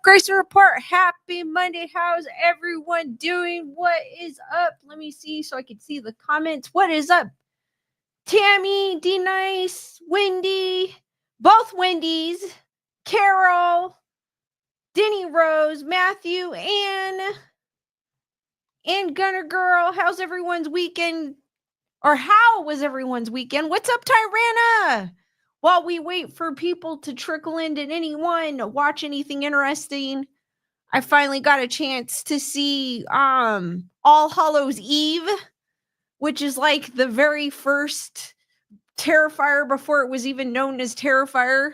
Grayson Report, happy Monday. How's everyone doing? What is up? Let me see so I can see the comments. What is up? Tammy, D Nice, Wendy, both Wendy's, Carol, Denny Rose, Matthew, and Gunner Girl. How's everyone's weekend? Or how was everyone's weekend? What's up, Tyrana? While we wait for people to trickle in, did anyone watch anything interesting? I finally got a chance to see All Hallows Eve, which is like the very first Terrifier before it was even known as Terrifier.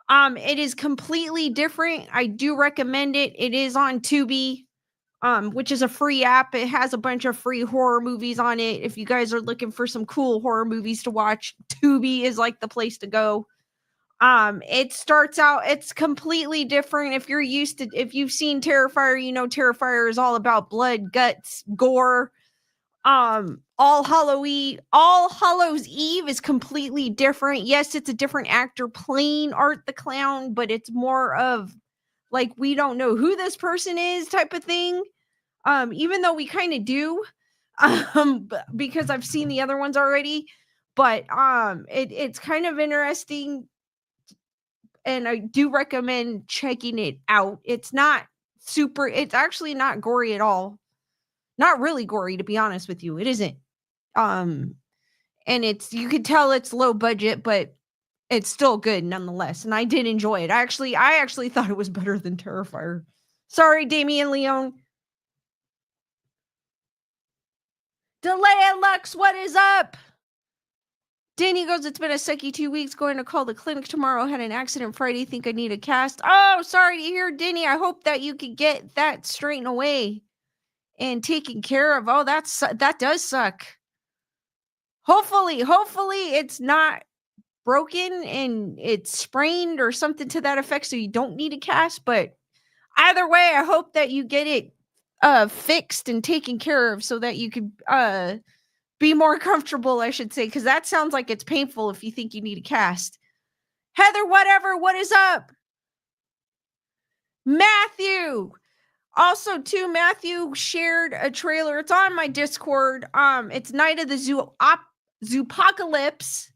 It is completely different. I do recommend it. It is on Tubi, which is a free app. It has a bunch of free horror movies on it. If you guys are looking for some cool horror movies to watch, Tubi is like the place to go. It starts out, it's completely different. If you've seen Terrifier, you know Terrifier is all about blood, guts, gore. All Hallows Eve is completely different. Yes, it's a different actor playing Art the Clown, but it's more of like, we don't know who this person is type of thing. Even though we kind of do, because I've seen the other ones already, but it's kind of interesting, and I do recommend checking it out. It's actually not gory at all. Not really gory, to be honest with you. It isn't. And you can tell it's low budget, but it's still good nonetheless. And I did enjoy it. I actually thought it was better than Terrifier. Sorry, Damian Leone. Delay Lux, what is up? Danny goes, it's been a sucky 2 weeks. Going to call the clinic tomorrow. Had an accident Friday. Think I need a cast. Oh, sorry to hear, Denny. I hope that you can get that straightened away and taken care of. Oh, that does suck. Hopefully it's not broken and it's sprained or something to that effect, so you don't need a cast. But either way, I hope that you get it fixed and taken care of so that you could be more comfortable, I should say, because that sounds like it's painful if you think you need a cast. Heather, whatever, what is up? Matthew. Also, too, Matthew shared a trailer. It's on my Discord. It's Night of the Zoopocalypse.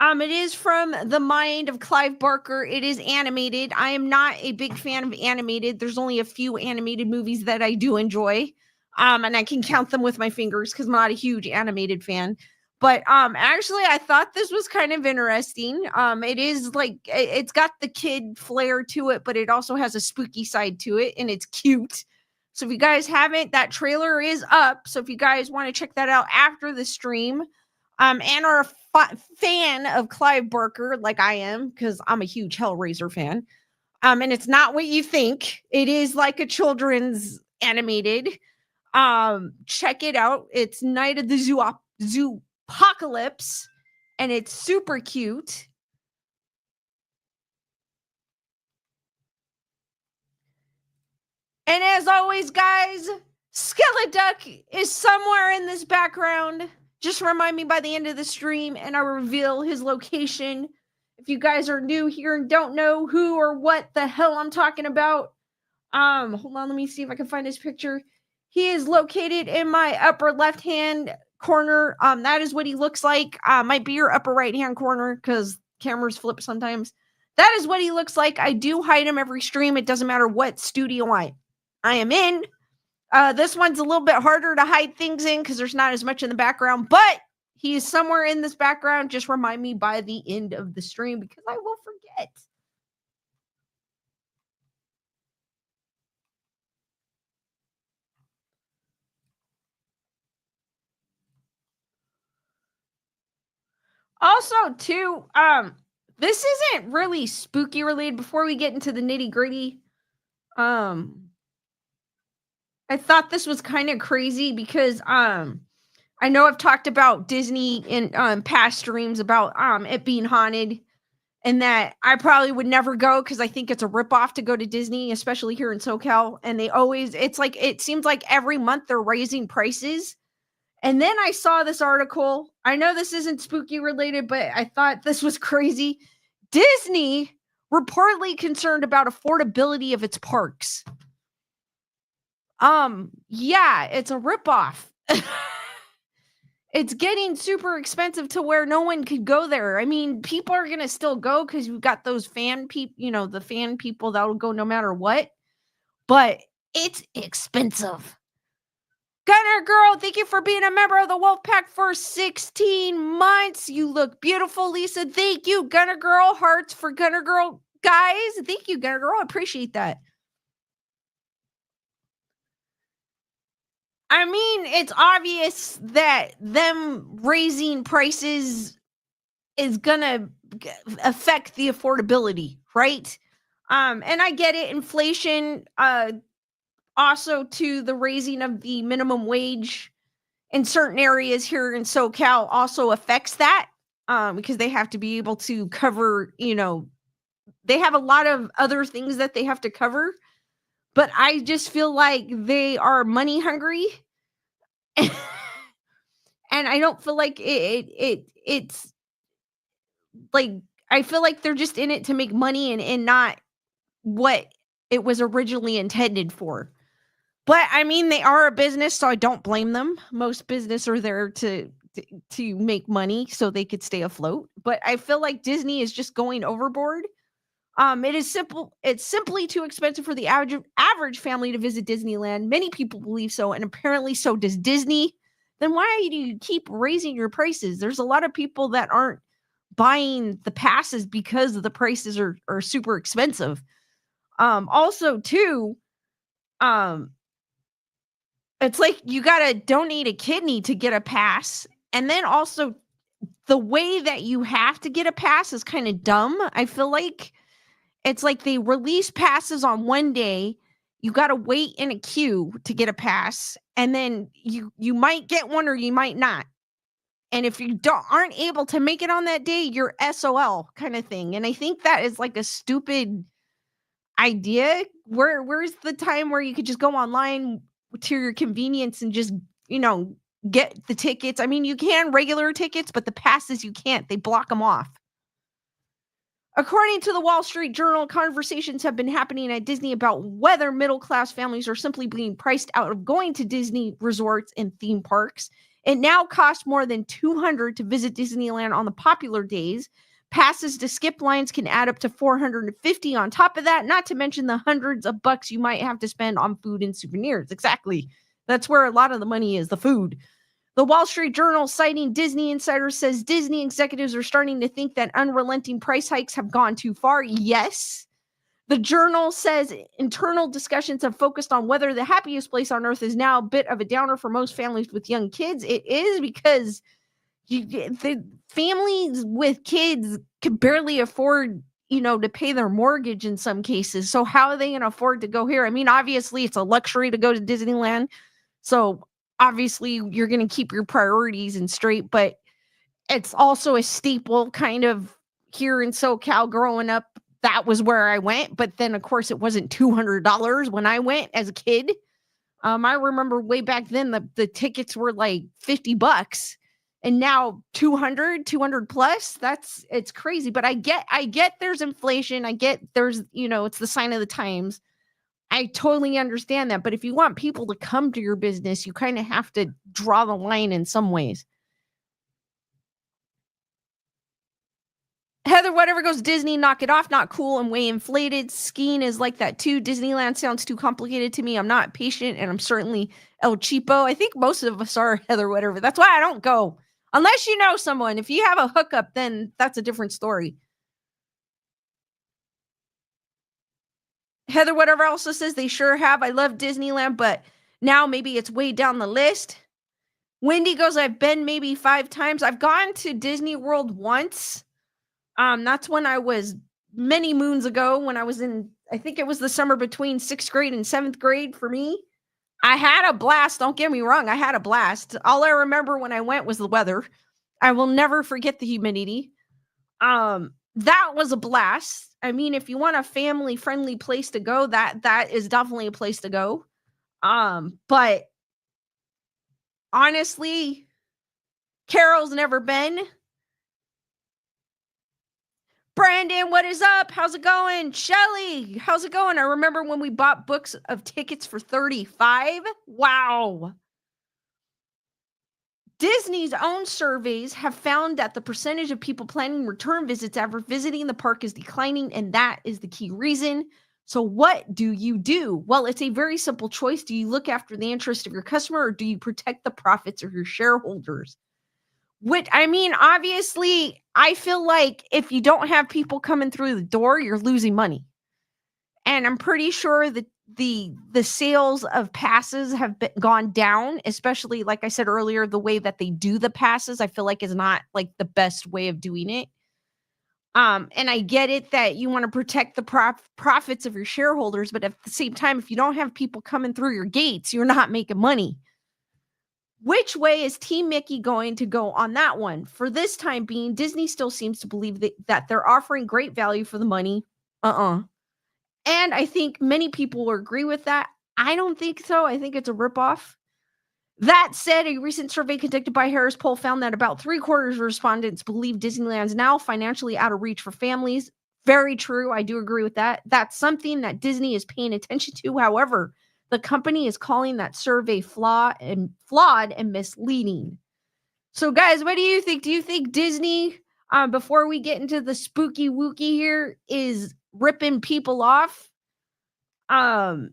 It is from the mind of Clive Barker. It is animated. I am not a big fan of animated. There's only a few animated movies that I do enjoy. And I can count them with my fingers because I'm not a huge animated fan. But actually, I thought this was kind of interesting. It is like, it's got the kid flair to it, but it also has a spooky side to it, and it's cute. So if you guys haven't, that trailer is up. So if you guys want to check that out after the stream, and are a fan of Clive Barker, like I am, because I'm a huge Hellraiser fan, and it's not what you think. It is like a children's animated. Check it out. It's Night of the Zoopocalypse, and it's super cute. And as always, guys, Skeleduck is somewhere in this background. Just remind me by the end of the stream, and I'll reveal his location. If you guys are new here and don't know who or what the hell I'm talking about, hold on, let me see if I can find his picture. He is located in my upper left-hand corner. That is what he looks like. Might be your upper right-hand corner because cameras flip sometimes. That is what he looks like. I do hide him every stream. It doesn't matter what studio I am in. This one's a little bit harder to hide things in because there's not as much in the background, but he is somewhere in this background. Just remind me by the end of the stream because I will forget. Also, too, this isn't really spooky related. Before we get into the nitty gritty, I thought this was kind of crazy because I know I've talked about Disney in past streams about it being haunted, and that I probably would never go because I think it's a ripoff to go to Disney, especially here in SoCal. And it seems like every month they're raising prices. And then I saw this article. I know this isn't spooky related, but I thought this was crazy. Disney reportedly concerned about affordability of its parks. Yeah, it's a ripoff. It's getting super expensive to where no one could go there. I mean, people are gonna still go because you've got those fan people, the fan people that'll go no matter what. But it's expensive. Gunner Girl, thank you for being a member of the Wolfpack for 16 months. You look beautiful, Lisa. Thank you, Gunner Girl. Hearts for Gunner Girl. Guys, thank you, Gunner Girl. I appreciate that. I mean, it's obvious that them raising prices is gonna affect the affordability, right? And I get it, inflation, also to the raising of the minimum wage in certain areas here in SoCal also affects that, because they have to be able to cover, they have a lot of other things that they have to cover, but I just feel like they are money hungry. And I don't feel like it's like, I feel like they're just in it to make money and not what it was originally intended for. But I mean, they are a business, so I don't blame them. Most business are there to make money so they could stay afloat. But I feel like Disney is just going overboard. It is simple. It's simply too expensive for the average family to visit Disneyland. Many people believe so, and apparently so does Disney. Then why do you keep raising your prices? There's a lot of people that aren't buying the passes because the prices are super expensive. Also too, um, it's like you gotta donate a kidney to get a pass, and then also the way that you have to get a pass is kind of dumb. I feel like it's like they release passes on one day, you gotta wait in a queue to get a pass, and then you might get one or you might not. And if you aren't able to make it on that day, you're SOL kind of thing. And I think that is like a stupid idea. Where's the time where you could just go online to your convenience and just, you know, get the tickets? I mean, you can regular tickets, but the passes you can't. They block them off. According to the Wall Street Journal, conversations have been happening at Disney about whether middle-class families are simply being priced out of going to Disney resorts and theme parks. It now costs more than $200 to visit Disneyland on the popular days. Passes to skip lines can add up to $450 on top of that, not to mention the hundreds of bucks you might have to spend on food and souvenirs. Exactly. That's where a lot of the money is, the food. The Wall Street Journal, citing Disney insiders, says Disney executives are starting to think that unrelenting price hikes have gone too far. Yes. The Journal says internal discussions have focused on whether the happiest place on earth is now a bit of a downer for most families with young kids. It is, because the families with kids can barely afford, to pay their mortgage in some cases. So how are they going to afford to go here? I mean, obviously it's a luxury to go to Disneyland. So obviously you're going to keep your priorities in straight, but it's also a staple kind of here in SoCal growing up. That was where I went. But then of course it wasn't $200 when I went as a kid. I remember way back then the tickets were like $50 and now 200 plus. It's crazy. But I get there's inflation. I get there's, it's the sign of the times. I totally understand that. But if you want people to come to your business, you kind of have to draw the line in some ways. Heather, whatever goes Disney, knock it off. Not cool and way inflated. Skiing is like that too. Disneyland sounds too complicated to me. I'm not patient and I'm certainly El Cheapo. I think most of us are, Heather, whatever. That's why I don't go. Unless you know someone. If you have a hookup, then that's a different story. Heather, whatever also says they sure have. I love Disneyland, but now maybe it's way down the list. Wendy goes, I've been maybe 5 times. I've gone to Disney World once. That's when I was many moons ago when I was in, I think it was the summer between 6th grade and 7th grade for me. I had a blast. Don't get me wrong. I had a blast. All I remember when I went was the weather. I will never forget the humidity. That was a blast. I mean, if you want a family friendly place to go, that is definitely a place to go. But honestly, Carol's never been. Brandon, what is up? How's it going? Shelly, how's it going? I remember when we bought books of tickets for 35. Wow. Disney's own surveys have found that the percentage of people planning return visits after visiting the park is declining, and that is the key reason. So what do you do? Well, it's a very simple choice. Do you look after the interest of your customer, or do you protect the profits of your shareholders? Which, I mean, obviously, I feel like if you don't have people coming through the door, you're losing money. And I'm pretty sure that the sales of passes have gone down, especially like I said earlier, the way that they do the passes, I feel like is not like the best way of doing it. And I get it that you want to protect the profits of your shareholders, but at the same time, if you don't have people coming through your gates, you're not making money. Which way is Team Mickey going to go on that one? For this time being, Disney still seems to believe that they're offering great value for the money. And I think many people will agree with that. I don't think so. I think it's a ripoff. That said, a recent survey conducted by Harris Poll found that about 3/4 of respondents believe Disneyland's now financially out of reach for families. Very true. I do agree with that. That's something that Disney is paying attention to. However, the company is calling that survey flawed and misleading. So, guys, what do you think? Do you think Disney, before we get into the spooky wookie here, is ripping people off? Like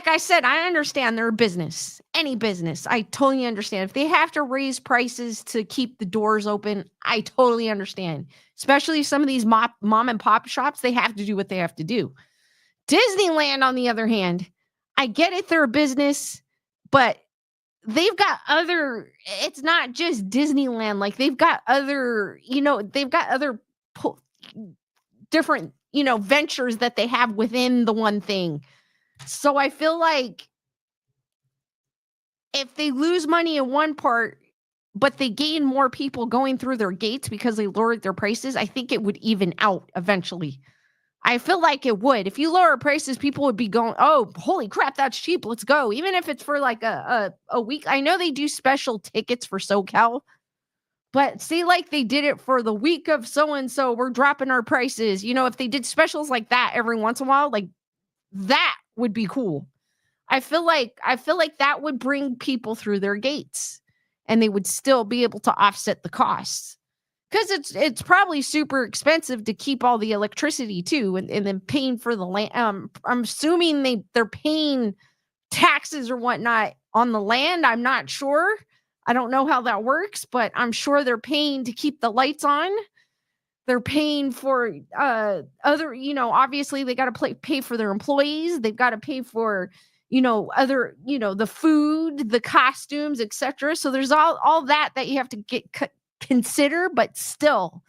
I said, I understand they're a business, any business. I totally understand. If they have to raise prices to keep the doors open, I totally understand. Especially some of these mom and pop shops, they have to do what they have to do. Disneyland, on the other hand, I get it, they're a business, but they've got other, it's not just Disneyland. Like they've got other, they've got other different, ventures that they have within the one thing. So I feel like if they lose money in one part, but they gain more people going through their gates because they lowered their prices, I think it would even out eventually. I feel like it would. If you lower prices, people would be going, oh, holy crap, that's cheap. Let's go. Even if it's for like a week. I know they do special tickets for SoCal, but see, like they did it for the week of so-and-so, we're dropping our prices. If they did specials like that every once in a while, like that would be cool. I feel like that would bring people through their gates and they would still be able to offset the costs. Because it's probably super expensive to keep all the electricity too, and then paying for the land. I'm assuming they're paying taxes or whatnot on the land. I'm not sure. I don't know how that works, but I'm sure they're paying to keep the lights on. They're paying for other, obviously they got to pay for their employees. They've got to pay for, other, the food, the costumes, etc. So there's all that you have to consider, but still,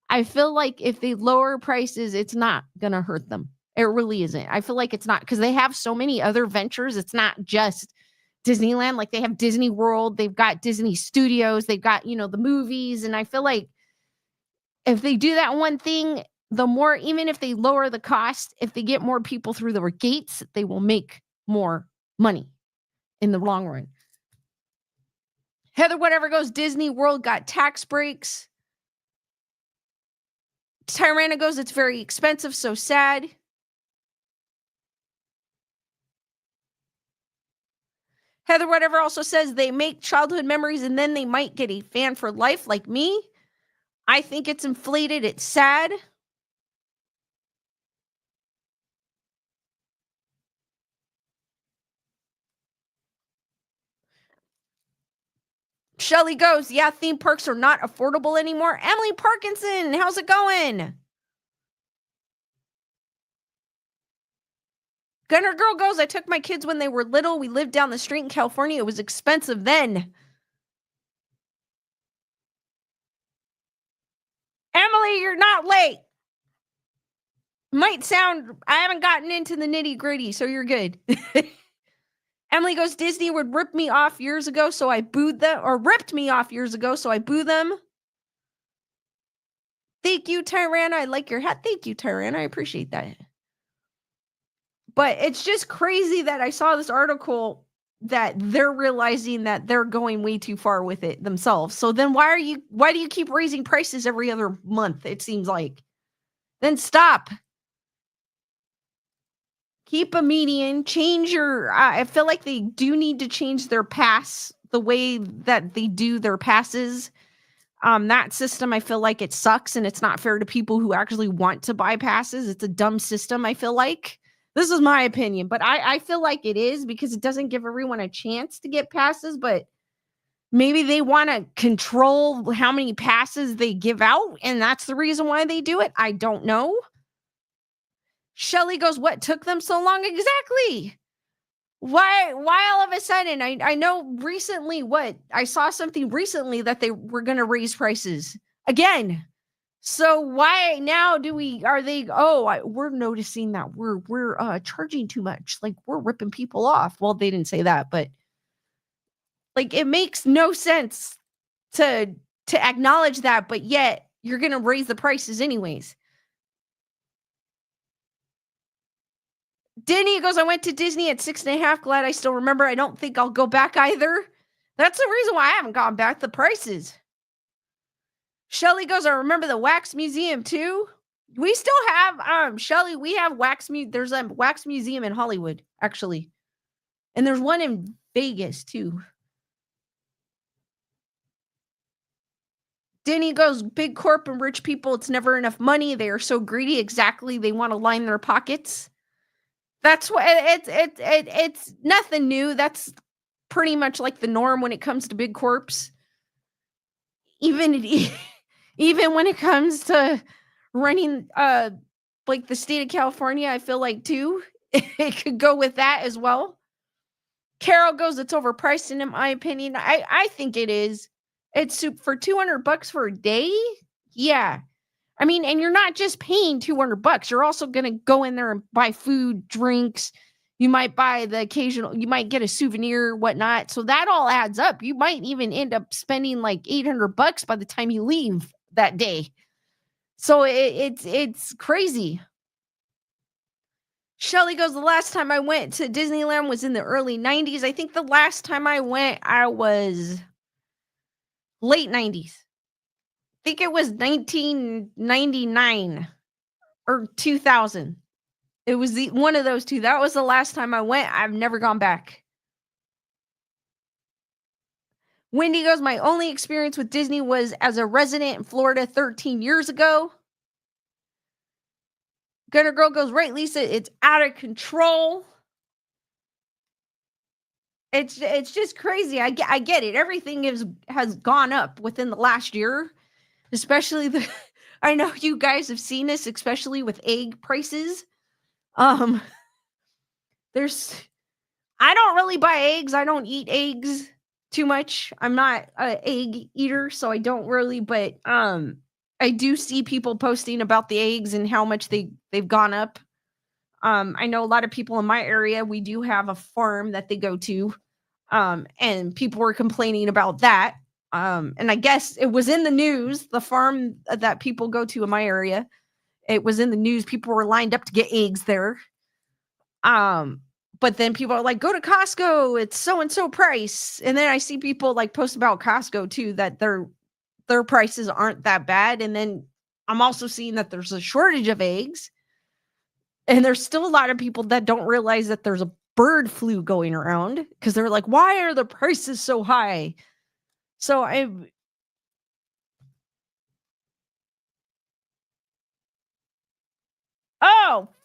I feel like if they lower prices, it's not going to hurt them. It really isn't. I feel like it's not, because they have so many other ventures. It's not just Disneyland. Like they have Disney World, they've got Disney Studios, they've got, the movies. And I feel like if they do that one thing, the more, even if they lower the cost, if they get more people through their gates, they will make more money in the long run. Heather, whatever goes, Disney World got tax breaks. Tyrana goes, it's very expensive, so sad. Heather, whatever also says they make childhood memories and then they might get a fan for life like me. I think it's inflated. It's sad. Shelly goes, yeah, theme parks are not affordable anymore. Emily Parkinson, how's it going? Gunner Girl goes, I took my kids when they were little. We lived down the street in California. It was expensive then. Emily, you're not late. Might sound, I haven't gotten into the nitty gritty, so you're good. Emily goes, Disney would rip me off years ago, so I booed them, or ripped me off years ago, so I boo them. Thank you, Tyrana. I like your hat. Thank you, Tyrana. I appreciate that. But it's just crazy that I saw this article that they're realizing that they're going way too far with it themselves. So then why do you keep raising prices every other month? It seems like. Then stop. Keep a median, change your I feel like they do need to change their pass, the way that they do their passes. That system, I feel like it sucks and it's not fair to people who actually want to buy passes. It's a dumb system, I feel like. This is my opinion, but I feel like it is because it doesn't give everyone a chance to get passes, but maybe they want to control how many passes they give out, and that's the reason why they do it. I don't know. Shelly goes, what took them so long? Exactly. Why all of a sudden? I know recently I saw something recently that they were going to raise prices again. So why now we're noticing that we're charging too much. Like we're ripping people off. Well, they didn't say that, but like it makes no sense to acknowledge that, but yet you're going to raise the prices anyways. Denny goes, I went to Disney at 6.5. Glad I still remember. I don't think I'll go back either. That's the reason why I haven't gone back. The prices. Shelly goes, I remember the wax museum too. We still have, Shelly, we have there's a wax museum in Hollywood, actually. And there's one in Vegas too. Denny goes, big corp and rich people, it's never enough money. They are so greedy. Exactly. They want to line their pockets. That's what it's nothing new. That's pretty much like the norm when it comes to big corps. Even when it comes to running like the state of California, I feel like too, it could go with that as well. Carol goes, it's overpriced in my opinion. I think it is. It's for $200 for a day. Yeah. I mean, and you're not just paying $200. You're also going to go in there and buy food, drinks. You might buy you might get a souvenir, whatnot. So that all adds up. You might even end up spending like $800 by the time you leave that day. So it's crazy. Shelly goes, the last time I went to Disneyland was in the early 90s. I think the last time I went, I was late 90s. I think it was 1999 or 2000. It was one of those two. That was the last time I went. I've never gone back. Wendy goes, my only experience with Disney was as a resident in Florida 13 years ago. Gunner Girl goes, right, Lisa, it's out of control. It's just crazy. I get it. Everything has gone up within the last year, especially I know you guys have seen this, especially with egg prices. I don't really buy eggs. I don't eat eggs too much. I'm not an egg eater, so I don't really, but I do see people posting about the eggs and how much they've gone up. I know a lot of people in my area, we do have a farm that they go to. And people were complaining about that. And I guess it was in the news, the farm that people go to in my area, it was in the news. People were lined up to get eggs there. But then people are like, go to Costco, it's so-and-so price. And then I see people like post about Costco too, that their prices aren't that bad. And then I'm also seeing that there's a shortage of eggs. And there's still a lot of people that don't realize that there's a bird flu going around because they're like, why are the prices so high? So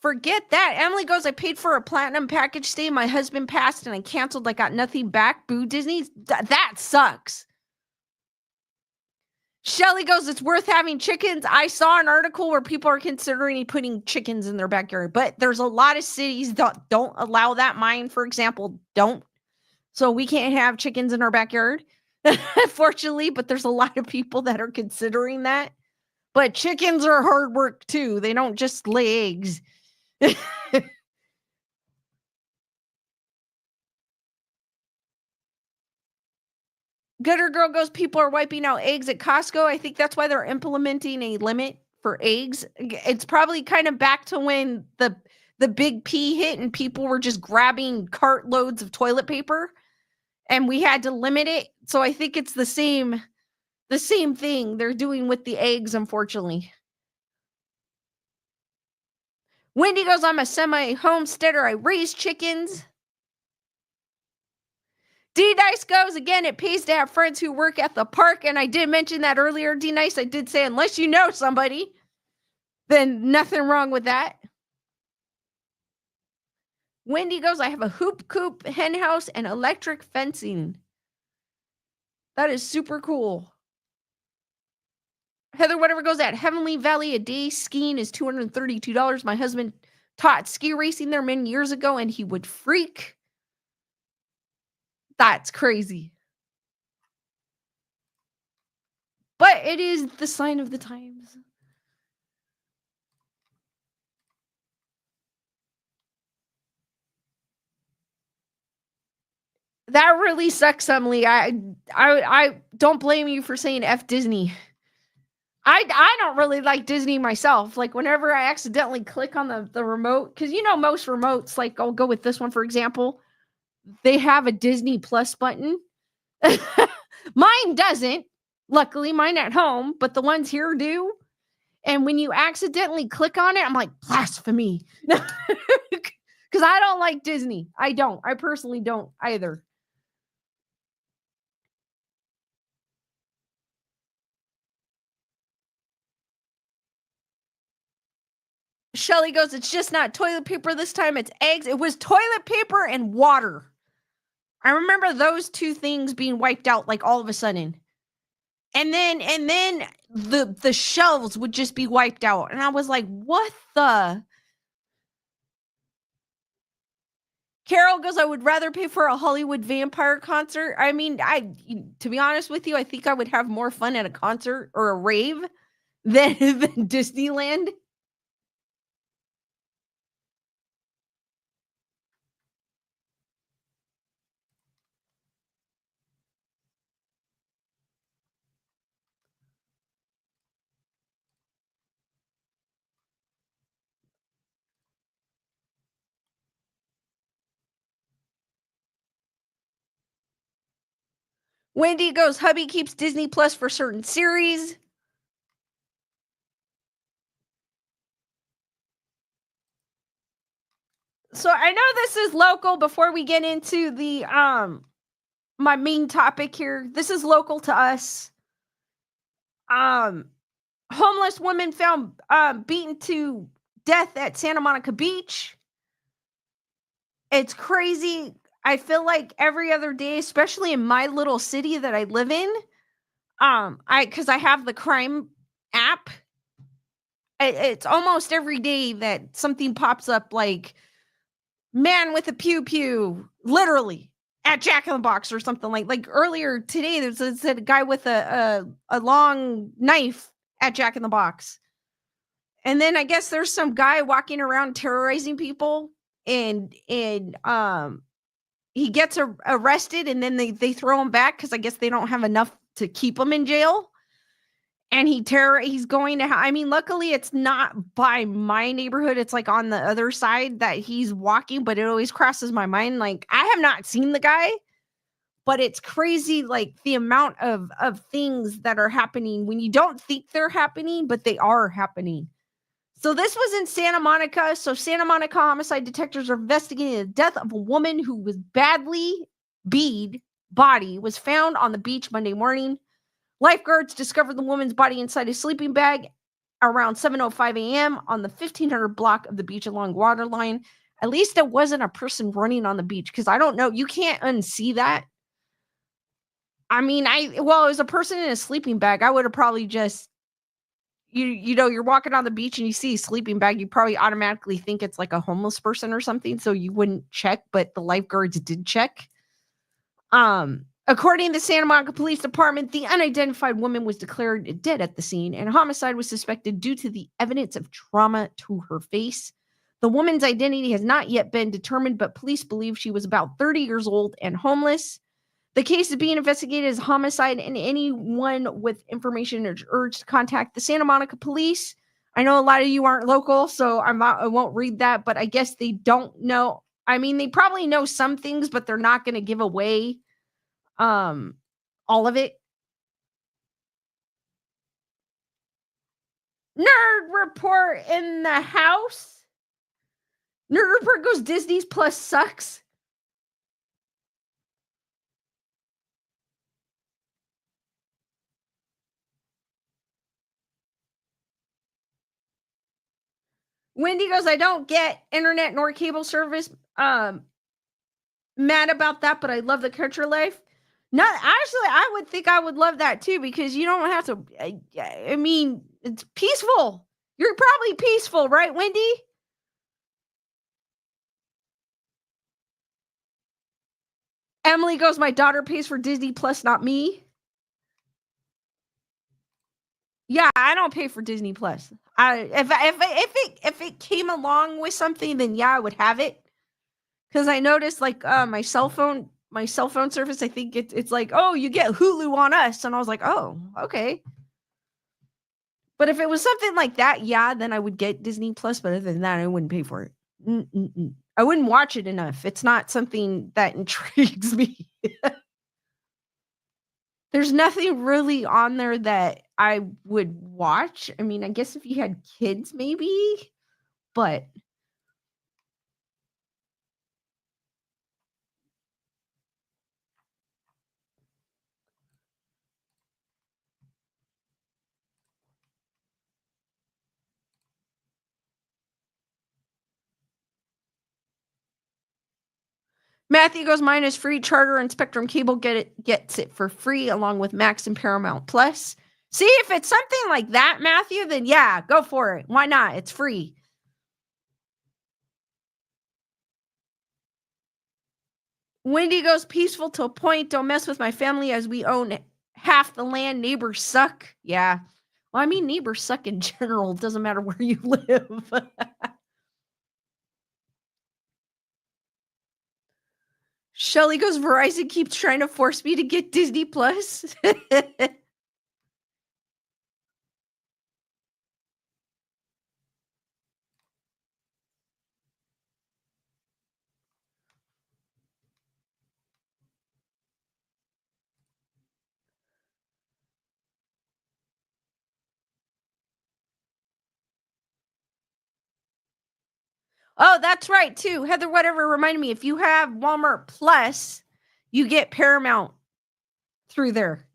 forget that. Emily goes, I paid for a platinum package stay. My husband passed and I canceled. I got nothing back. Boo, Disney. That sucks. Shelly goes, it's worth having chickens. I saw an article where people are considering putting chickens in their backyard, but there's a lot of cities that don't allow that. Mine, for example, don't. So we can't have chickens in our backyard, fortunately, but there's a lot of people that are considering that. But chickens are hard work too. They don't just lay eggs. Gooder Girl goes, people are wiping out eggs at Costco. I think that's why they're implementing a limit for eggs. It's probably kind of back to when the big P hit and people were just grabbing cartloads of toilet paper. and we had to limit it. So I think it's the same thing they're doing with the eggs, unfortunately. Wendy goes, I'm a semi-homesteader. I raise chickens. D-Nice goes, again, it pays to have friends who work at the park. And I did mention that earlier, D-Nice. I did say, unless you know somebody, then nothing wrong with that. Wendy goes, I have a hoop coop, hen house, and electric fencing. That is super cool. Heather, whatever goes at Heavenly Valley, a day skiing is $232. My husband taught ski racing there many years ago, and he would freak. That's crazy. But it is the sign of the times. That really sucks, Emily. I don't blame you for saying F Disney. I don't really like Disney myself. Like whenever I accidentally click on the remote, because you know most remotes, like I'll go with this one for example, they have a Disney Plus button. Mine doesn't. Luckily, mine at home, but the ones here do. And when you accidentally click on it, I'm like, blasphemy. Because I don't like Disney. I don't. I personally don't either. Shelly goes, it's just not toilet paper this time. It's eggs. It was toilet paper and water. I remember those two things being wiped out like all of a sudden. And then the shelves would just be wiped out. And I was like, what the? Carol goes, I would rather pay for a Hollywood vampire concert. I mean, to be honest with you, I think I would have more fun at a concert or a rave than Disneyland. Wendy goes, hubby keeps Disney Plus for certain series. So I know this is local before we get into the my main topic here. This is local to us. Homeless woman found beaten to death at Santa Monica Beach. It's crazy. I feel like every other day, especially in my little city that I live in, because I have the crime app, it's almost every day that something pops up like man with a pew pew, literally at Jack in the Box or something like earlier today. There's a guy with a long knife at Jack in the Box, and then I guess there's some guy walking around terrorizing people, and he gets arrested, and then they throw him back because I guess they don't have enough to keep him in jail. And he's going to, I mean, luckily it's not by my neighborhood. It's like on the other side that he's walking, but it always crosses my mind. Like I have not seen the guy, but it's crazy. Like the amount of things that are happening when you don't think they're happening, but they are happening. So this was in Santa Monica. So Santa Monica homicide detectives are investigating the death of a woman who was badly beat. Body was found on the beach Monday morning. Lifeguards discovered the woman's body inside a sleeping bag around 7:05 a.m. on the 1500 block of the beach along Waterline. At least it wasn't a person running on the beach, because I don't know. You can't unsee that. I mean, it was a person in a sleeping bag. I would have probably just, you're walking on the beach and you see a sleeping bag. You probably automatically think it's like a homeless person or something. So you wouldn't check, but the lifeguards did check. According to the Santa Monica Police Department, the unidentified woman was declared dead at the scene, and homicide was suspected due to the evidence of trauma to her face. The woman's identity has not yet been determined, but police believe she was about 30 years old and homeless. The case is being investigated as homicide, and anyone with information is urged to contact the Santa Monica Police. I know a lot of you aren't local, so I won't read that, but I guess they don't know. I mean, they probably know some things, but they're not going to give away Um, all of it. Nerd report in the house. Nerd report goes Disney's Plus sucks. Wendy goes, I don't get internet nor cable service. Mad about that, but I love the country life. Not actually, I would think I would love that too because you don't have to. I mean, it's peaceful. You're probably peaceful, right, Wendy? Emily goes, my daughter pays for Disney Plus, not me. Yeah, I don't pay for Disney Plus. If it came along with something, then yeah, I would have it. Because I noticed like my cell phone service, I think it's like, oh, you get Hulu on us, and I was like, oh, okay. But if it was something like that, yeah, then I would get Disney Plus. But other than that, I wouldn't pay for it. I wouldn't watch it enough. It's not something that intrigues me. There's nothing really on there that I would watch. I mean, I guess if you had kids, maybe, but Matthew goes, mine is free. Charter and Spectrum Cable gets it for free along with Max and Paramount Plus. See, if it's something like that, Matthew, then yeah, go for it. Why not? It's free. Wendy goes, peaceful to a point. Don't mess with my family as we own half the land. Neighbors suck. Yeah. Well, I mean, neighbors suck in general. It doesn't matter where you live. Shelly goes, Verizon keeps trying to force me to get Disney Plus. Oh, that's right, too. Heather, whatever reminded me, if you have Walmart Plus, you get Paramount through there.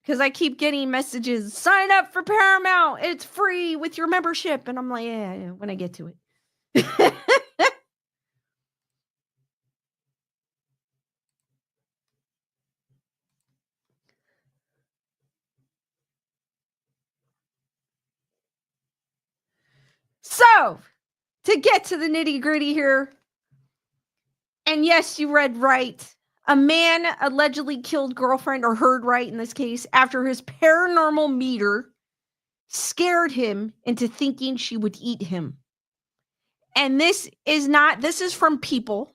Because I keep getting messages, sign up for Paramount. It's free with your membership. And I'm like, yeah, when I get to it. So, to get to the nitty gritty here, and yes, you read right. A man allegedly killed girlfriend, or heard right in this case, after his paranormal meter scared him into thinking she would eat him. And this is from People.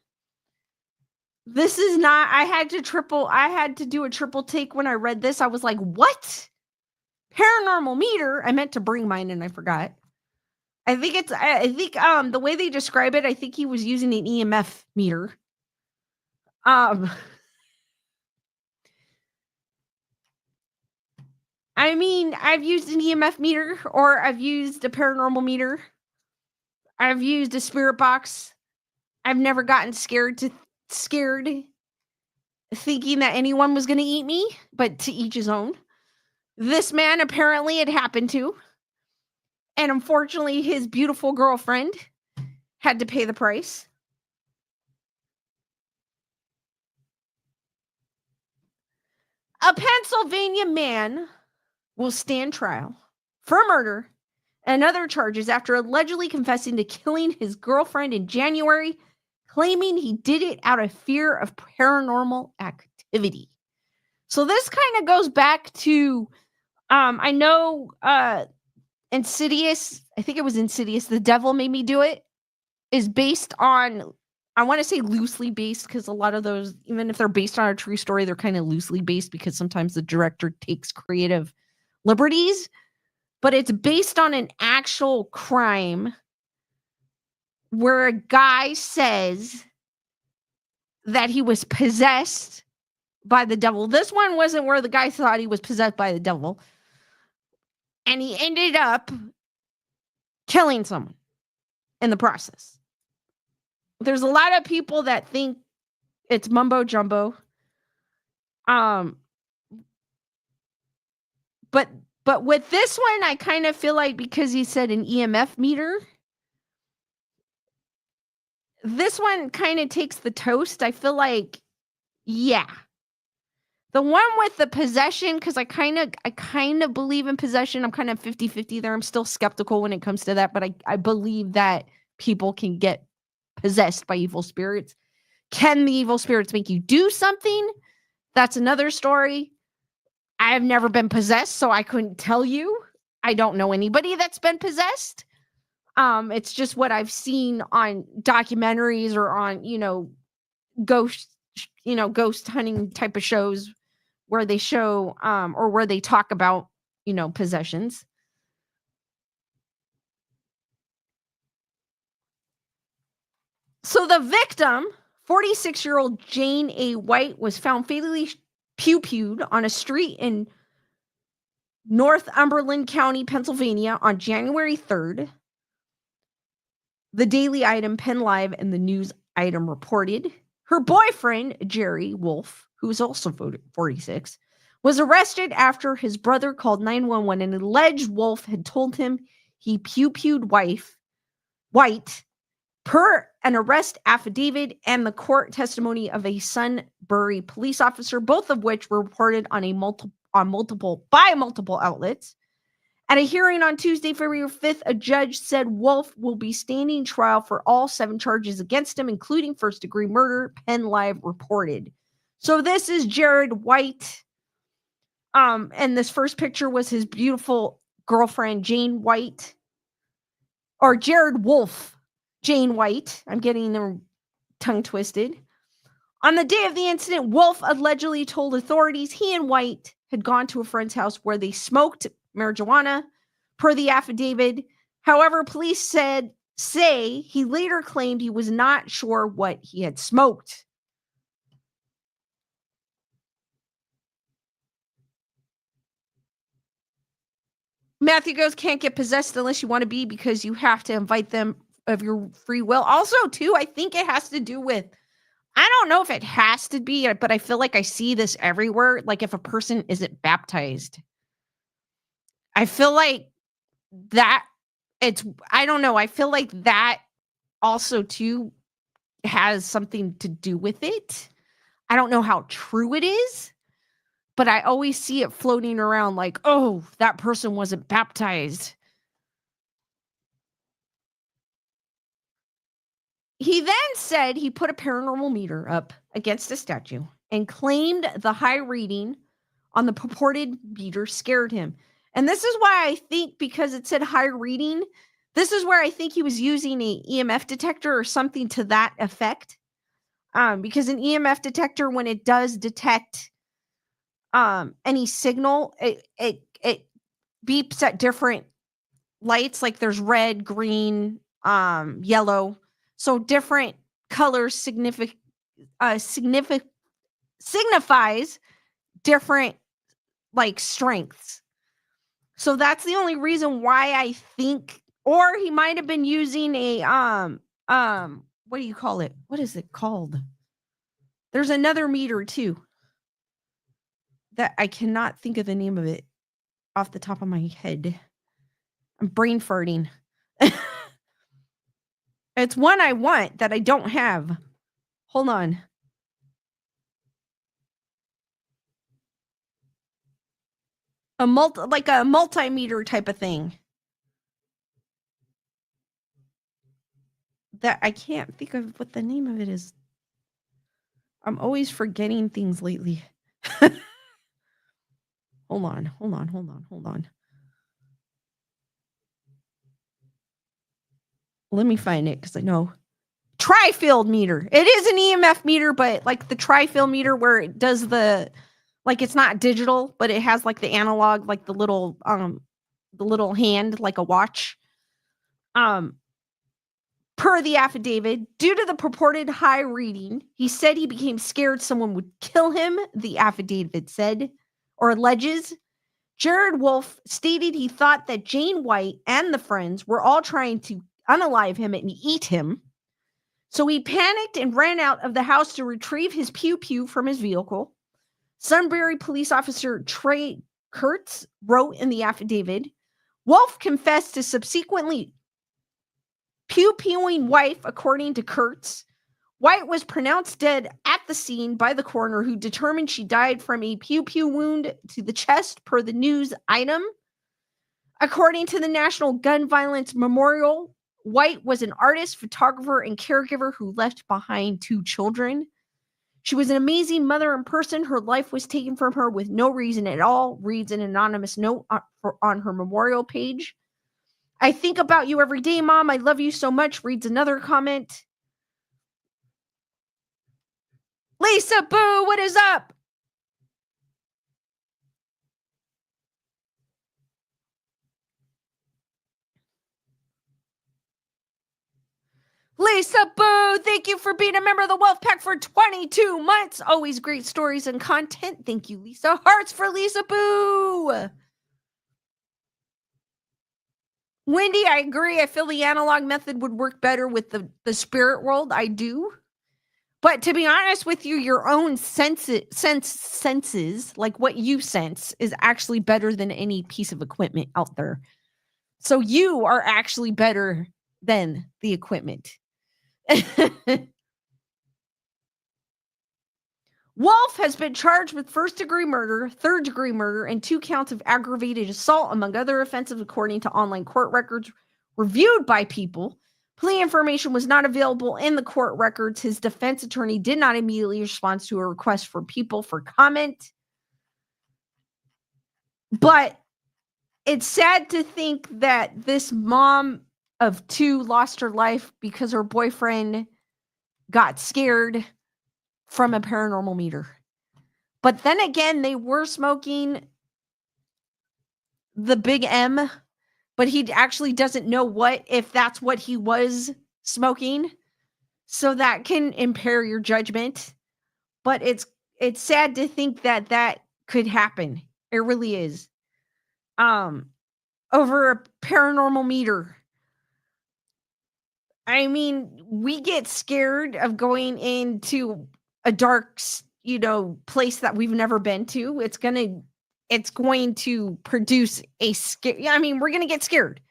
This is not, I had to do a triple take when I read this. I was like, what? Paranormal meter? I meant to bring mine and I forgot. I think the way they describe it, I think he was using an EMF meter. I mean, I've used an EMF meter, or I've used a paranormal meter. I've used a spirit box. I've never gotten scared thinking that anyone was going to eat me, but to each his own. This man apparently it happened to. And unfortunately, his beautiful girlfriend had to pay the price. A Pennsylvania man will stand trial for murder and other charges after allegedly confessing to killing his girlfriend in January, claiming he did it out of fear of paranormal activity. So this kind of goes back to, I know Insidious, I think it was Insidious, The Devil Made Me Do It, is based on, I want to say loosely based, because a lot of those, even if they're based on a true story, they're kind of loosely based because sometimes the director takes creative liberties, but it's based on an actual crime where a guy says that he was possessed by the devil. This one wasn't where the guy thought he was possessed by the devil. And he ended up killing someone in the process. There's a lot of people that think it's mumbo jumbo. But with this one, I kind of feel like because he said an EMF meter, this one kind of takes the toast. I feel like, yeah. The one with the possession, because I kind of believe in possession. I'm kind of 50-50 there. I'm still skeptical when it comes to that, but I believe that people can get possessed by evil spirits. Can the evil spirits make you do something? That's another story. I have never been possessed, so I couldn't tell you. I don't know anybody that's been possessed. It's just what I've seen on documentaries or on, ghost hunting type of shows where they show, or where they talk about, possessions. So the victim, 46-year-old Jane A. White, was found fatally pew-pewed on a street in Northumberland County, Pennsylvania on January 3rd. The Daily Item, Penn Live, and the News Item reported her boyfriend, Jerry Wolf, who was also 46, was arrested after his brother called 911 and alleged Wolf had told him he pew-pewed White per an arrest affidavit and the court testimony of a Sunbury police officer, both of which were reported by multiple outlets. At a hearing on Tuesday, February 5th, a judge said Wolf will be standing trial for all 7 charges against him, including first-degree murder, Penn Live reported. So this is Jared White. And this first picture was his beautiful girlfriend, Jane White. Or Jared Wolf, Jane White. I'm getting them tongue twisted. On the day of the incident, Wolf allegedly told authorities he and White had gone to a friend's house where they smoked marijuana, per the affidavit. However, police say he later claimed he was not sure what he had smoked. Matthew goes, can't get possessed unless you want to be, because you have to invite them of your free will. Also, too, I think it has to do with, I don't know if it has to be, but I feel like I see this everywhere. Like if a person isn't baptized, I feel like that I don't know. I feel like that also too has something to do with it. I don't know how true it is, but I always see it floating around like, oh, that person wasn't baptized. He then said he put a paranormal meter up against a statue and claimed the high reading on the purported meter scared him. And this is why I think, because it said high reading, this is where I think he was using a EMF detector or something to that effect. Because an EMF detector, when it does detect any signal, it beeps at different lights. Like there's red, green, yellow. So different colors signifies different like strengths. So that's the only reason why I think, or he might have been using a what do you call it? What is it called? There's another meter too that I cannot think of the name of it off the top of my head. I'm brain farting. It's one I want that I don't have. Hold on. A multimeter type of thing. That I can't think of what the name of it is. I'm always forgetting things lately. Hold on. Let me find it because I know. Tri-field meter. It is an EMF meter, but like the tri-field meter where it does the, like it's not digital, but it has like the analog, like the little hand, like a watch. Per the affidavit, due to the purported high reading, he said he became scared someone would kill him, the affidavit said, or alleges. Jared Wolf stated he thought that Jane White and the friends were all trying to unalive him and eat him. So he panicked and ran out of the house to retrieve his pew-pew from his vehicle. Sunbury police officer Trey Kurtz wrote in the affidavit, Wolf confessed to subsequently pew-pewing wife, according to Kurtz. White was pronounced dead at the scene by the coroner, who determined she died from a pew-pew wound to the chest per the news item. According to the National Gun Violence Memorial, White was an artist, photographer, and caregiver who left behind 2 children. She was an amazing mother in person. Her life was taken from her with no reason at all, reads an anonymous note on her memorial page. I think about you every day, Mom. I love you so much, reads another comment. Lisa Boo, what is up? Lisa Boo, thank you for being a member of the Wolf Pack for 22 months. Always great stories and content. Thank you, Lisa. Hearts for Lisa Boo. Wendy, I agree. I feel the analog method would work better with the spirit world. I do. But to be honest with you, your own senses, like what you sense, is actually better than any piece of equipment out there. So you are actually better than the equipment. Wolf has been charged with first-degree murder, third-degree murder, and 2 counts of aggravated assault, among other offenses, according to online court records reviewed by People. Plea information was not available in the court records. His defense attorney did not immediately respond to a request for People for comment. But it's sad to think that this mom of 2 lost her life because her boyfriend got scared from a paranormal meter. But then again, they were smoking the big M, but he actually doesn't know if that's what he was smoking. So that can impair your judgment. But it's sad to think that could happen. It really is. Over a paranormal meter. I mean, we get scared of going into a dark, place that we've never been to. It's going to produce a scare. I mean, we're going to get scared.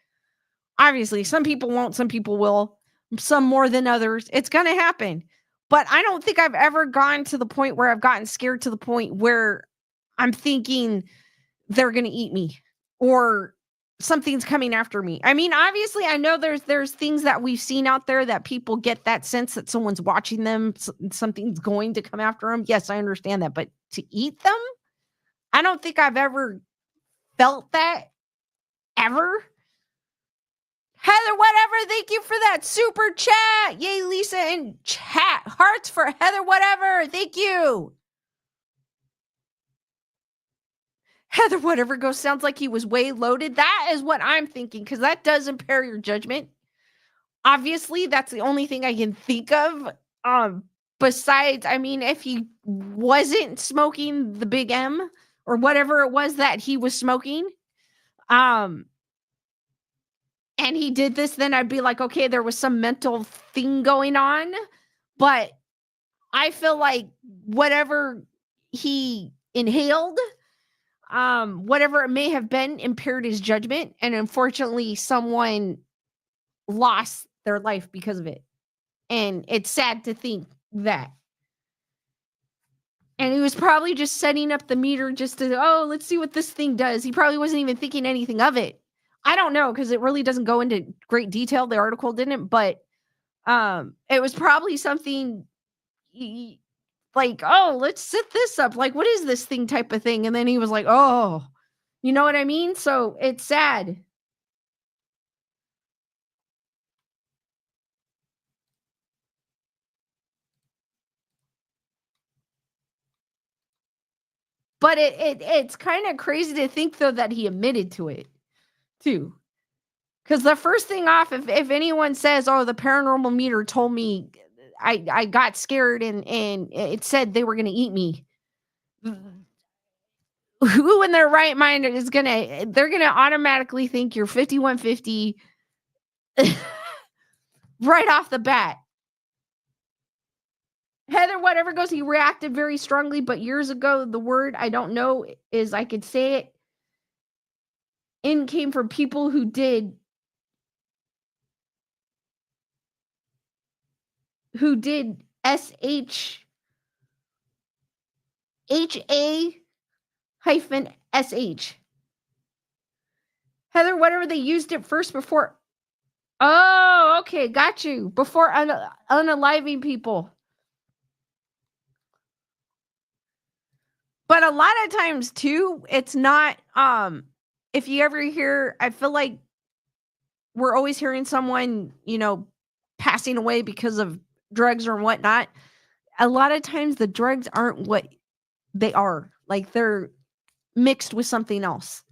Obviously, some people won't, some people will, some more than others. It's going to happen. But I don't think I've ever gone to the point where I've gotten scared to the point where I'm thinking they're going to eat me or something's coming after me. I mean, obviously, I know there's things that we've seen out there that people get that sense that someone's watching them, something's going to come after them. Yes, I understand that. But to eat them? I don't think I've ever felt that ever. Heather, whatever, thank you for that super chat. Yay, Lisa in chat. Hearts for Heather, whatever. Thank you. Heather, whatever goes, sounds like he was way loaded. That is what I'm thinking, because that does impair your judgment. Obviously, that's the only thing I can think of. Besides, I mean, if he wasn't smoking the big M or whatever it was that he was smoking, and he did this, then I'd be like, okay, there was some mental thing going on. But I feel like whatever he inhaled, whatever it may have been, impaired his judgment. And unfortunately, someone lost their life because of it. And it's sad to think that. And he was probably just setting up the meter just to, let's see what this thing does. He probably wasn't even thinking anything of it. I don't know, because it really doesn't go into great detail. The article didn't, but it was probably something like, let's set this up. Like, what is this thing type of thing? And then he was like, you know what I mean? So it's sad. But it's kind of crazy to think, though, that he admitted to it, too. Because the first thing off, if anyone says, "Oh, the paranormal meter told me I got scared and it said they were gonna eat me," who in their right mind is they're gonna automatically think you're 5150 right off the bat. Heather, whatever goes, he reacted very strongly, but years ago, the word I don't know is I could say it. In came from people who did SHA hyphen SH. Heather, whatever they used it first before. Oh, okay, got you. Before unaliving people. But a lot of times too, it's not if you ever hear, I feel like we're always hearing someone, passing away because of drugs or whatnot. A lot of times the drugs aren't what they are. Like they're mixed with something else.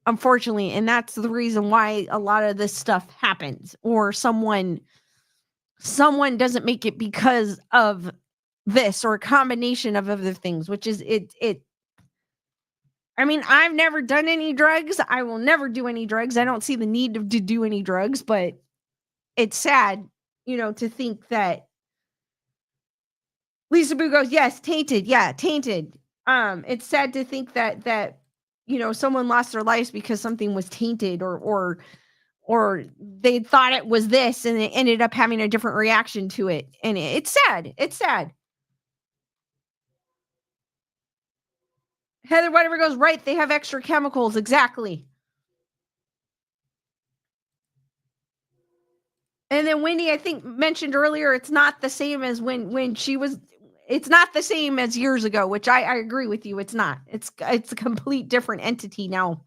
Unfortunately, and that's the reason why a lot of this stuff happens, or someone doesn't make it because of this or a combination of other things, which is it. I mean, I've never done any drugs. I will never do any drugs. I don't see the need to do any drugs, but it's sad, to think that Lisa Boo goes, yes, tainted. Yeah, tainted. It's sad to think that someone lost their lives because something was tainted or they thought it was this and it ended up having a different reaction to it. And it's sad. It's sad. Heather, whatever goes, right, they have extra chemicals. Exactly. And then Wendy, I think, mentioned earlier, it's not the same as when she was. It's not the same as years ago, which I agree with you. It's not. It's a complete different entity now.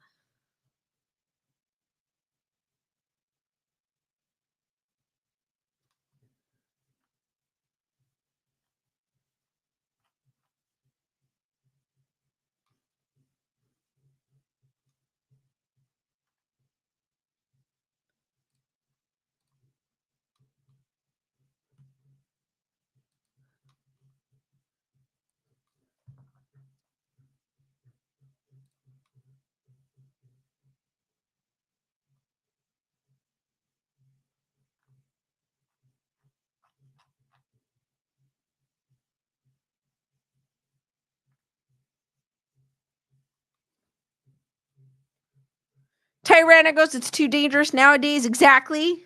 Tyrana goes, it's too dangerous nowadays. Exactly.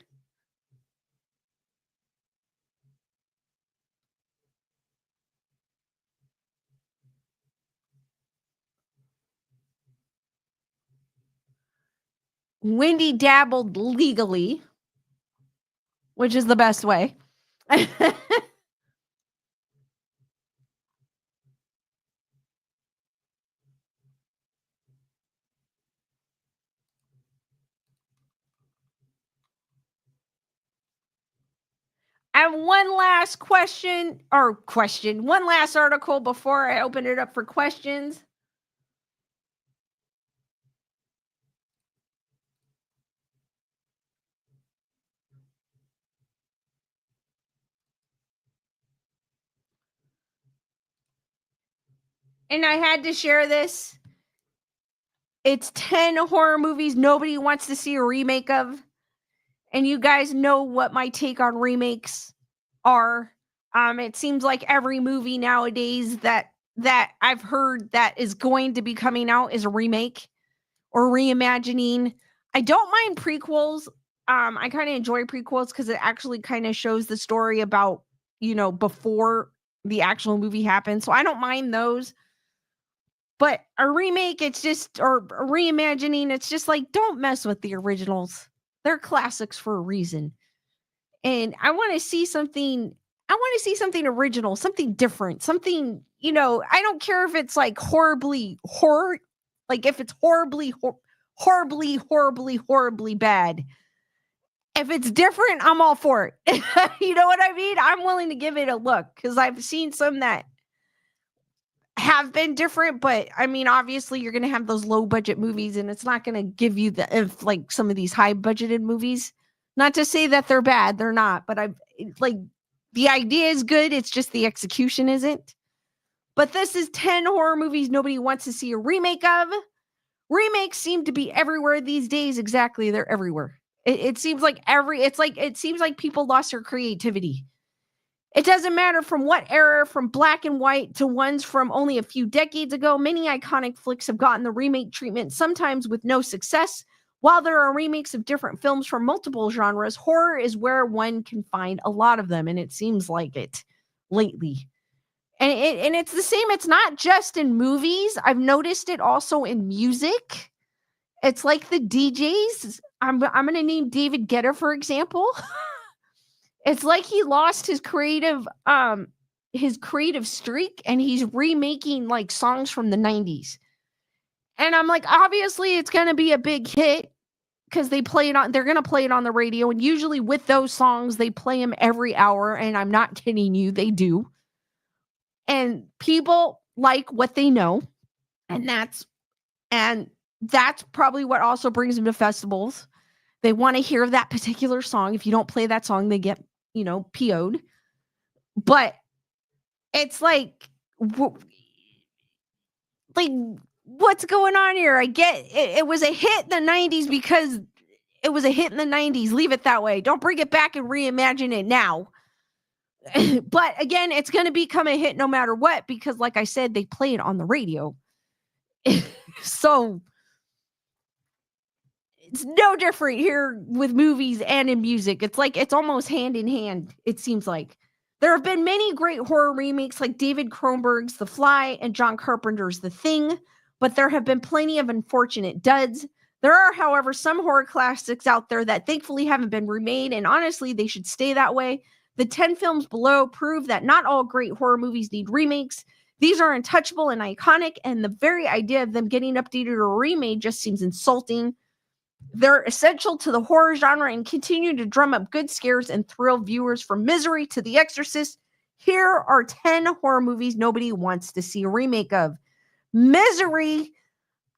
Wendy dabbled legally, which is the best way. I have one last one last article before I open it up for questions. And I had to share this. It's 10 horror movies nobody wants to see a remake of. And you guys know what my take on remakes are. It seems like every movie nowadays that I've heard that is going to be coming out is a remake or reimagining. I don't mind prequels. I kind of enjoy prequels because it actually kind of shows the story about, before the actual movie happened. So I don't mind those. But a remake, it's just, or a reimagining, it's just like, don't mess with the originals. They're classics for a reason. And I want to see something. I want to see something original, something different, something, I don't care if it's like like if it's horribly bad. If it's different, I'm all for it. You know what I mean? I'm willing to give it a look because I've seen some that have been different, but I mean, obviously you're going to have those low budget movies and it's not going to give you the if like some of these high budgeted movies. Not to say that they're bad, they're not, but I like the idea is good, it's just the execution isn't. But this is 10 horror movies nobody wants to see a remake of. Remakes seem to be everywhere these days. Exactly, they're everywhere. It seems like it seems like people lost their creativity. It doesn't matter from what era, from black and white to ones from only a few decades ago. Many iconic flicks have gotten the remake treatment, sometimes with no success. While there are remakes of different films from multiple genres, horror is where one can find a lot of them, and it seems like it lately. And it's the same. It's not just in movies. I've noticed it also in music. It's like the DJs. I'm going to name David Guetta, for example. It's like he lost his creative streak and he's remaking like songs from the 90s. And I'm like, obviously it's going to be a big hit because they're going to play it on the radio, and usually with those songs they play them every hour, and I'm not kidding you, they do. And people like what they know, and that's probably what also brings them to festivals. They want to hear that particular song. If you don't play that song, they get, PO'd. But it's like what's going on here? I get it, it was a hit in the 90s because it was a hit in the 90s. Leave it that way. Don't bring it back and reimagine it now. But again, it's going to become a hit no matter what, because like I said, they play it on the radio. So it's no different here with movies and in music. It's like it's almost hand in hand, it seems like. There have been many great horror remakes like David Cronenberg's The Fly and John Carpenter's The Thing, but there have been plenty of unfortunate duds. There are, however, some horror classics out there that thankfully haven't been remade, and honestly, they should stay that way. The 10 films below prove that not all great horror movies need remakes. These are untouchable and iconic, and the very idea of them getting updated or remade just seems insulting. They're essential to the horror genre and continue to drum up good scares and thrill viewers from Misery to The Exorcist. Here are 10 horror movies nobody wants to see a remake of. Misery,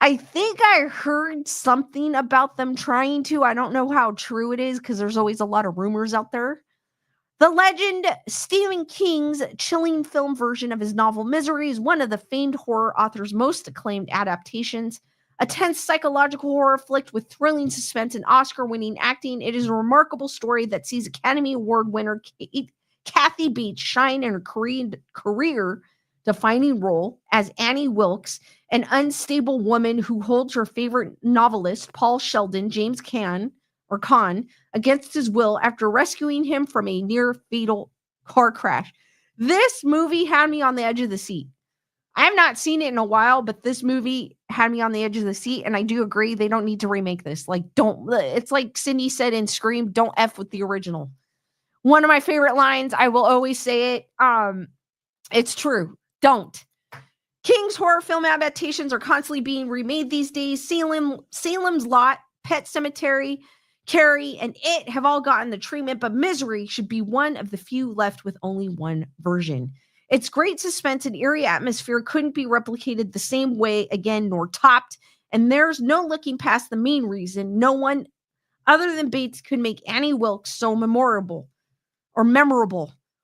I think I heard something about them trying to. I don't know how true it is because there's always a lot of rumors out there. The legend Stephen King's chilling film version of his novel Misery is one of the famed horror author's most acclaimed adaptations. A tense psychological horror flick with thrilling suspense and Oscar-winning acting, it is a remarkable story that sees Academy Award winner Kathy Bates shine in her career-defining role as Annie Wilkes, an unstable woman who holds her favorite novelist, Paul Sheldon, James Caan, against his will after rescuing him from a near-fatal car crash. This movie had me on the edge of the seat. I have not seen it in a while, but this movie had me on the edge of the seat, and I do agree they don't need to remake this. It's like Cindy said in Scream, don't F with the original. One of my favorite lines, I will always say it, it's true, don't. King's horror film adaptations are constantly being remade these days. Salem's Lot, Pet Sematary, Carrie, and It have all gotten the treatment, but Misery should be one of the few left with only one version. Its great suspense and eerie atmosphere couldn't be replicated the same way again, nor topped, and there's no looking past the main reason no one other than Bates could make Annie Wilkes so memorable.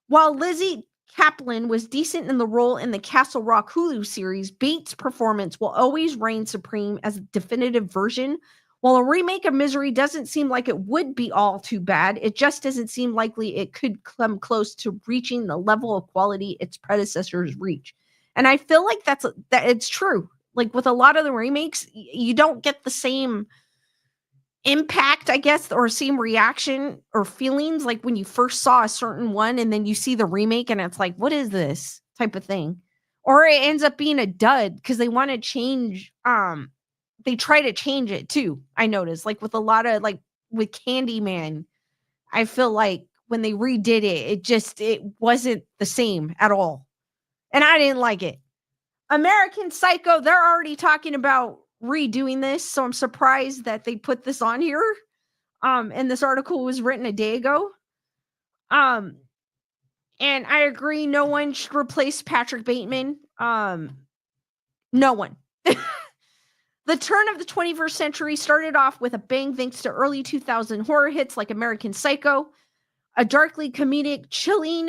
While Lizzie Kaplan was decent in the role in the Castle Rock Hulu series, Bates' performance will always reign supreme as a definitive version. While a remake of Misery doesn't seem like it would be all too bad, it just doesn't seem likely it could come close to reaching the level of quality its predecessors reach. And I feel like that it's true. Like with a lot of the remakes, you don't get the same impact, I guess, or same reaction or feelings like when you first saw a certain one and then you see the remake and it's like, what is this type of thing? Or it ends up being a dud because they want to change they try to change it too. I noticed, like with a lot of with Candyman, I feel like when they redid it, it wasn't the same at all. And I didn't like it. American Psycho, they're already talking about redoing this, so I'm surprised that they put this on here. And this article was written a day ago. And I agree, no one should replace Patrick Bateman. No one. The turn of the 21st century started off with a bang thanks to early 2000 horror hits like American Psycho, a darkly comedic, chilling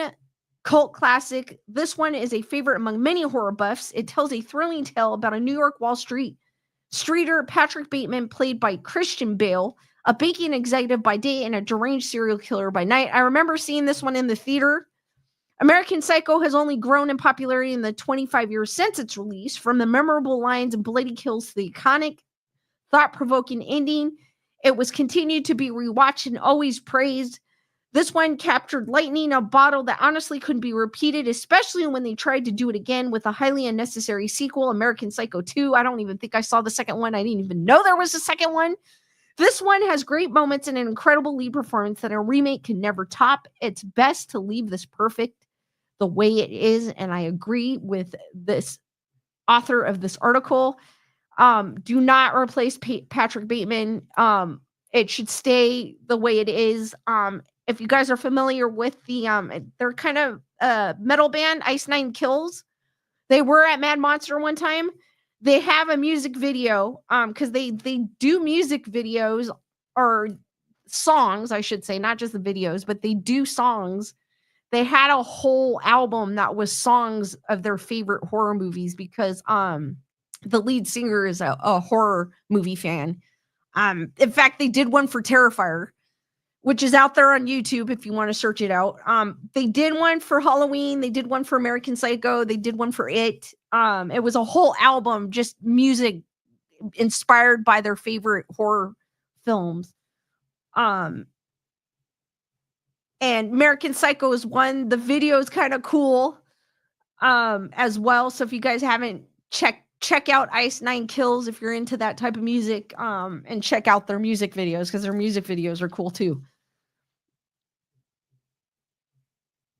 cult classic. This one is a favorite among many horror buffs. It tells a thrilling tale about a New York Wall Street streeter, Patrick Bateman, played by Christian Bale, a banking executive by day and a deranged serial killer by night. I remember seeing this one in the theater. American Psycho has only grown in popularity in the 25 years since its release, from the memorable lines and bloody kills to the iconic, thought-provoking ending. It was continued to be rewatched and always praised. This one captured lightning in a bottle that honestly couldn't be repeated, especially when they tried to do it again with a highly unnecessary sequel, American Psycho 2. I don't even think I saw the second one. I didn't even know there was a second one. This one has great moments and an incredible lead performance that a remake can never top. It's best to leave this perfect the way it is, and I agree with this author of this article. Do not replace Patrick Bateman. It should stay the way it is. If you guys are familiar with they're kind of metal band, Ice Nine Kills. They were at Mad Monster one time. They have a music video, because they do music videos, or songs, I should say, not just the videos, but they do songs. They had a whole album that was songs of their favorite horror movies, because the lead singer is a horror movie fan. In fact, they did one for Terrifier, which is out there on YouTube if you want to search it out. They did one for Halloween. They did one for American Psycho. They did one for It. It was a whole album, just music inspired by their favorite horror films. And American Psycho is one. The video is kind of cool as well. So if you guys haven't check out Ice Nine Kills if you're into that type of music, and check out their music videos, because their music videos are cool too.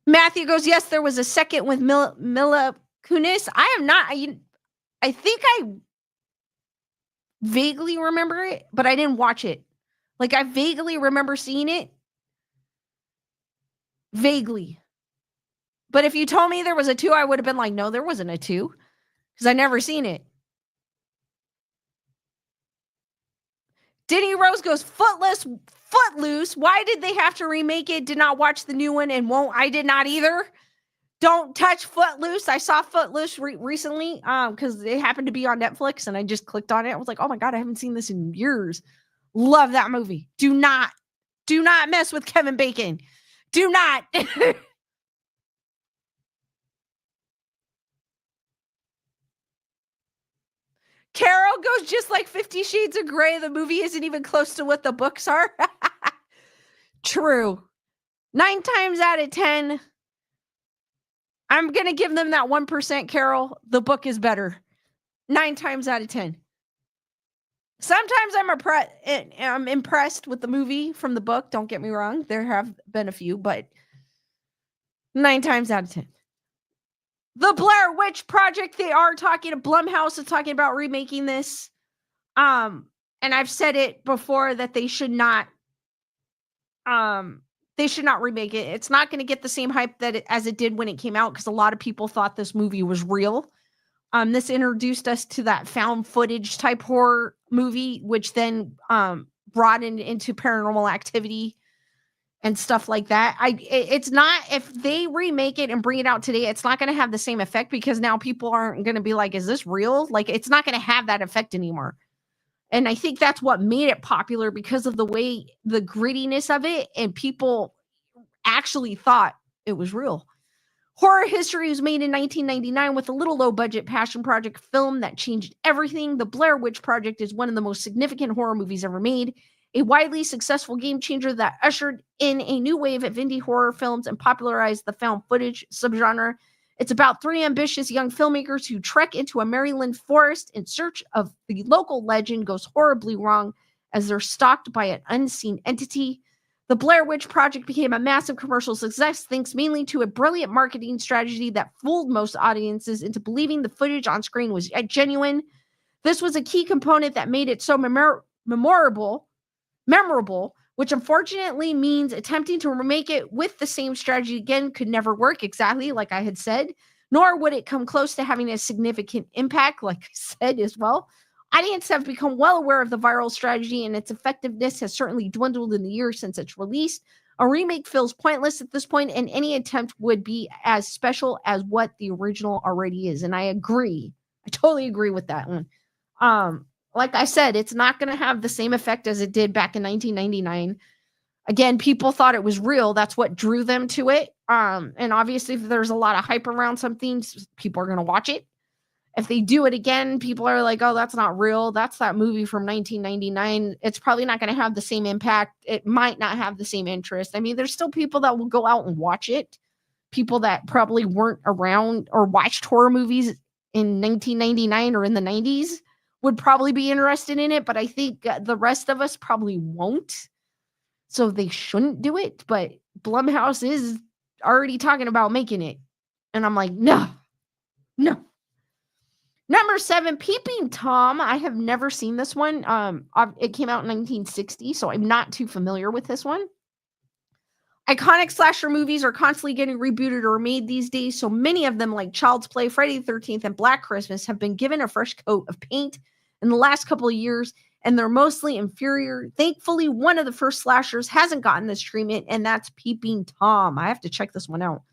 Matthew goes, yes, there was a second with Mila Kunis. I am not. I think I vaguely remember it, but I didn't watch it. Like, I vaguely remember seeing it. Vaguely. But if you told me there was a 2, I would have been like, no, there wasn't a 2, because I never seen it. Denny Rose goes, Footloose. Why did they have to remake it? Did not watch the new one and won't. I did not either. Don't touch Footloose. I saw Footloose recently because it happened to be on Netflix, and I just clicked on it. I was like, oh my God, I haven't seen this in years. Love that movie. Do not mess with Kevin Bacon. Do not. Carol goes, just like 50 Shades of Grey, the movie isn't even close to what the books are. True. 9 times out of 10, I'm going to give them that 1%, Carol. The book is better. 9 times out of 10. Sometimes I'm impressed with the movie from the book. Don't get me wrong. There have been a few, but 9 times out of 10. The Blair Witch Project, Blumhouse is talking about remaking this. And I've said it before that they should not remake it. It's not going to get the same hype as it did when it came out, because a lot of people thought this movie was real. This introduced us to that found footage type horror movie, which then brought into Paranormal Activity and stuff like that. It's not, if they remake it and bring it out today, it's not going to have the same effect, because now people aren't going to be like, is this real? Like, it's not going to have that effect anymore. And I think that's what made it popular, because of the way, the grittiness of it, and people actually thought it was real. Horror History was made in 1999 with a little low-budget passion project film that changed everything. The Blair Witch Project is one of the most significant horror movies ever made, a widely successful game changer that ushered in a new wave of indie horror films and popularized the found footage subgenre. It's about 3 ambitious young filmmakers who trek into a Maryland forest in search of the local legend goes horribly wrong as they're stalked by an unseen entity. The Blair Witch Project became a massive commercial success thanks mainly to a brilliant marketing strategy that fooled most audiences into believing the footage on screen was genuine. This was a key component that made it so memorable, which unfortunately means attempting to remake it with the same strategy again could never work, exactly like I had said. nor would it come close to having a significant impact, like I said as well. Audiences have become well aware of the viral strategy, and its effectiveness has certainly dwindled in the years since its release. A remake feels pointless at this point, and any attempt would be as special as what the original already is. And I agree. I totally agree with that one. Like I said, it's not going to have the same effect as it did back in 1999. Again, people thought it was real. That's what drew them to it. And obviously, if there's a lot of hype around something, people are going to watch it. If they do it again, people are like, oh, that's not real. That's that movie from 1999. It's probably not going to have the same impact. It might not have the same interest. I mean, there's still people that will go out and watch it. People that probably weren't around or watched horror movies in 1999 or in the 90s would probably be interested in it. But I think the rest of us probably won't. So they shouldn't do it. But Blumhouse is already talking about making it. And I'm like, no. Number 7, Peeping Tom. I have never seen this one. It came out in 1960, so I'm not too familiar with this one. Iconic slasher movies are constantly getting rebooted or made these days, so many of them, like Child's Play, Friday the 13th, and Black Christmas, have been given a fresh coat of paint in the last couple of years, and they're mostly inferior. Thankfully, one of the first slashers hasn't gotten this treatment, and that's Peeping Tom. I have to check this one out.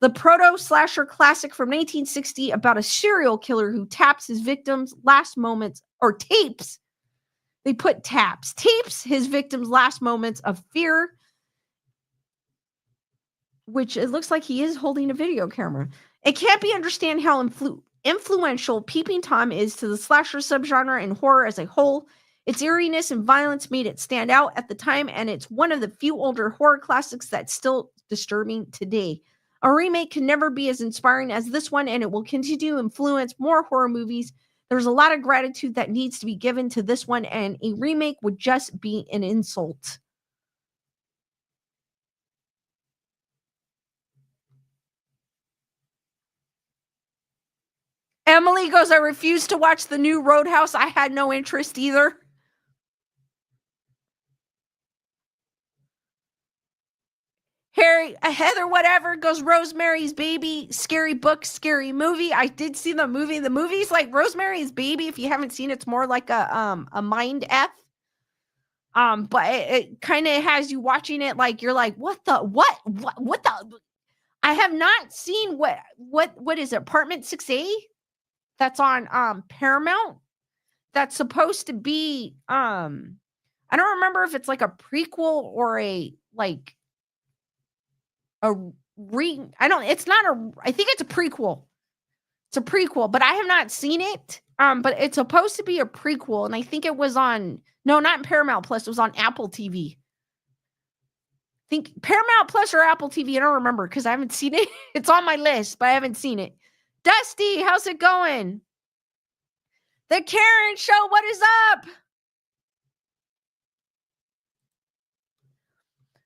The proto-slasher classic from 1960 about a serial killer who taps his victims' last moments, or tapes. They put tapes his victims' last moments of fear, which it looks like he is holding a video camera. It can't be understood how influential Peeping Tom is to the slasher subgenre and horror as a whole. Its eeriness and violence made it stand out at the time, and it's one of the few older horror classics that's still disturbing today. A remake can never be as inspiring as this one, and it will continue to influence more horror movies. There's a lot of gratitude that needs to be given to this one, and a remake would just be an insult. Emily goes, I refuse to watch the new Roadhouse. I had no interest either. Heather, whatever, goes, Rosemary's Baby, scary book, scary movie. I did see the movie. The movie's like Rosemary's Baby. If you haven't seen it, it's more like a mind F. But it kind of has you watching it like you're like, what the? I have not seen what is it, Apartment 6A? That's on Paramount. That's supposed to be I don't remember if it's like a prequel or I think it's a prequel. It's a prequel, but I have not seen it. But it's supposed to be a prequel, and I think it was on, no, not in Paramount Plus, it was on Apple TV. I think Paramount Plus or Apple TV, I don't remember because I haven't seen it. It's on my list, but I haven't seen it. Dusty, how's it going? The Karen Show, what is up?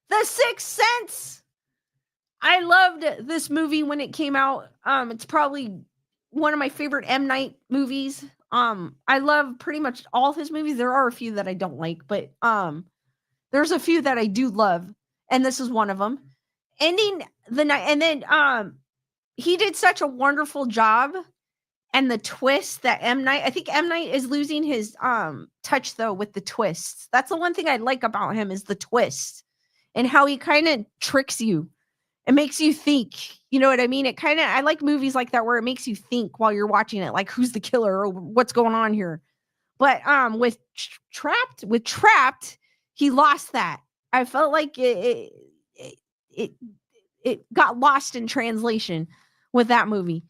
The Sixth Sense. I loved this movie when it came out. It's probably one of my favorite M. Night movies. I love pretty much all his movies. There are a few that I don't like, but there's a few that I do love, and this is one of them. Ending the night, and then he did such a wonderful job. And the twist that I think M. Night is losing his touch though with the twists. That's the one thing I like about him is the twist and how he kind of tricks you. It makes you think, you know what I mean? I like movies like that where it makes you think while you're watching it, like who's the killer or what's going on here. But with Trapped, he lost that. I felt like it got lost in translation with that movie.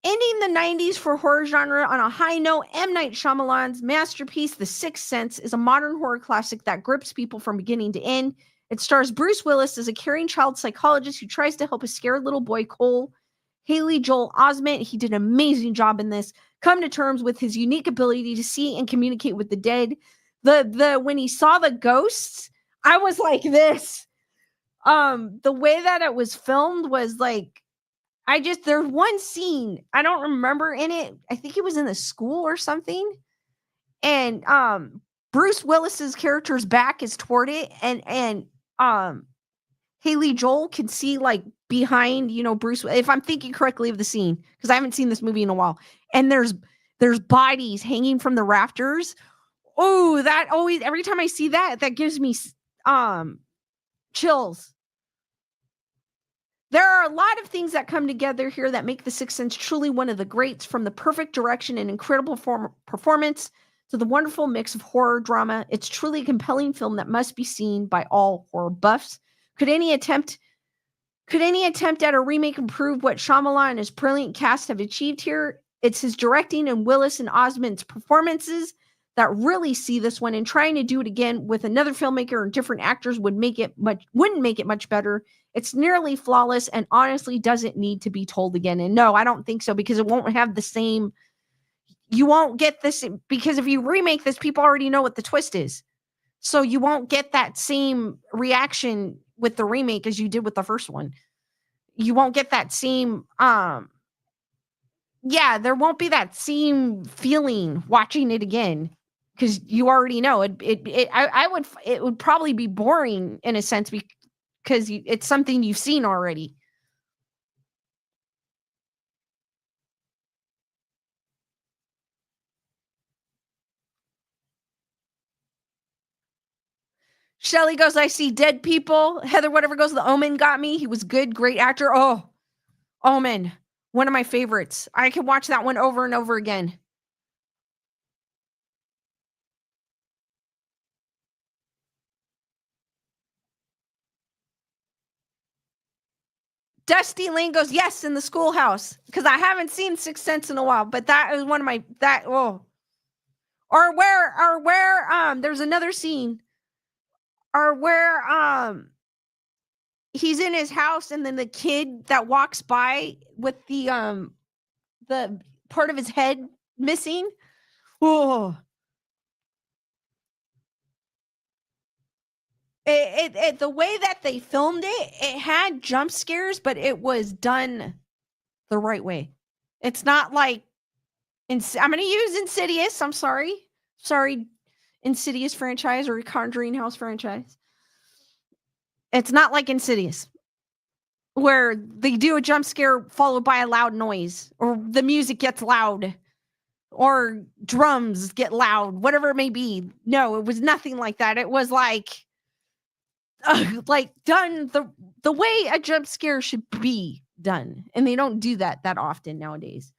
Ending the 90s for horror genre on a high note, M. Night Shyamalan's masterpiece, The Sixth Sense, is a modern horror classic that grips people from beginning to end. It stars Bruce Willis as a caring child psychologist who tries to help a scared little boy, Cole. Haley Joel Osment, he did an amazing job in this, come to terms with his unique ability to see and communicate with the dead. When he saw the ghosts, I was like this. The way that it was filmed was like, there's one scene, I don't remember in it. I think it was in the school or something. And Bruce Willis's character's back is toward it. And Haley Joel can see like behind, Bruce, if I'm thinking correctly of the scene, because I haven't seen this movie in a while, and there's bodies hanging from the rafters. Oh, that always, every time I see that, that gives me chills. There are a lot of things that come together here that make The Sixth Sense truly one of the greats, from the perfect direction and incredible performance to the wonderful mix of horror drama. It's truly a compelling film that must be seen by all horror buffs. Could any attempt at a remake improve what Shyamalan and his brilliant cast have achieved here? It's his directing and Willis and Osmond's performances that really see this one, and trying to do it again with another filmmaker or different actors wouldn't make it much better. It's nearly flawless and honestly doesn't need to be told again. And no, I don't think so, because it won't have the same, you won't get this, because if you remake this, people already know what the twist is. So you won't get that same reaction with the remake as you did with the first one. You won't get that same, there won't be that same feeling watching it again, because you already know it. It would probably be boring in a sense, because it's something you've seen already. Shelly goes, I see dead people. Heather, whatever goes, The Omen got me. He was good, great actor. Oh, Omen, one of my favorites. I can watch that one over and over again. Dusty Lane goes, yes, in the schoolhouse, because I haven't seen Sixth Sense in a while, but that is one of my, or where there's another scene, or where he's in his house, and then the kid that walks by with the part of his head missing. Oh, the way that they filmed it had jump scares, but it was done the right way. It's not like, I'm going to use Insidious. I'm sorry, Insidious franchise or Conjuring House franchise. It's not like Insidious, where they do a jump scare followed by a loud noise, or the music gets loud, or drums get loud, whatever it may be. No, it was nothing like that. It was like done the way a jump scare should be done, and they don't do that often nowadays.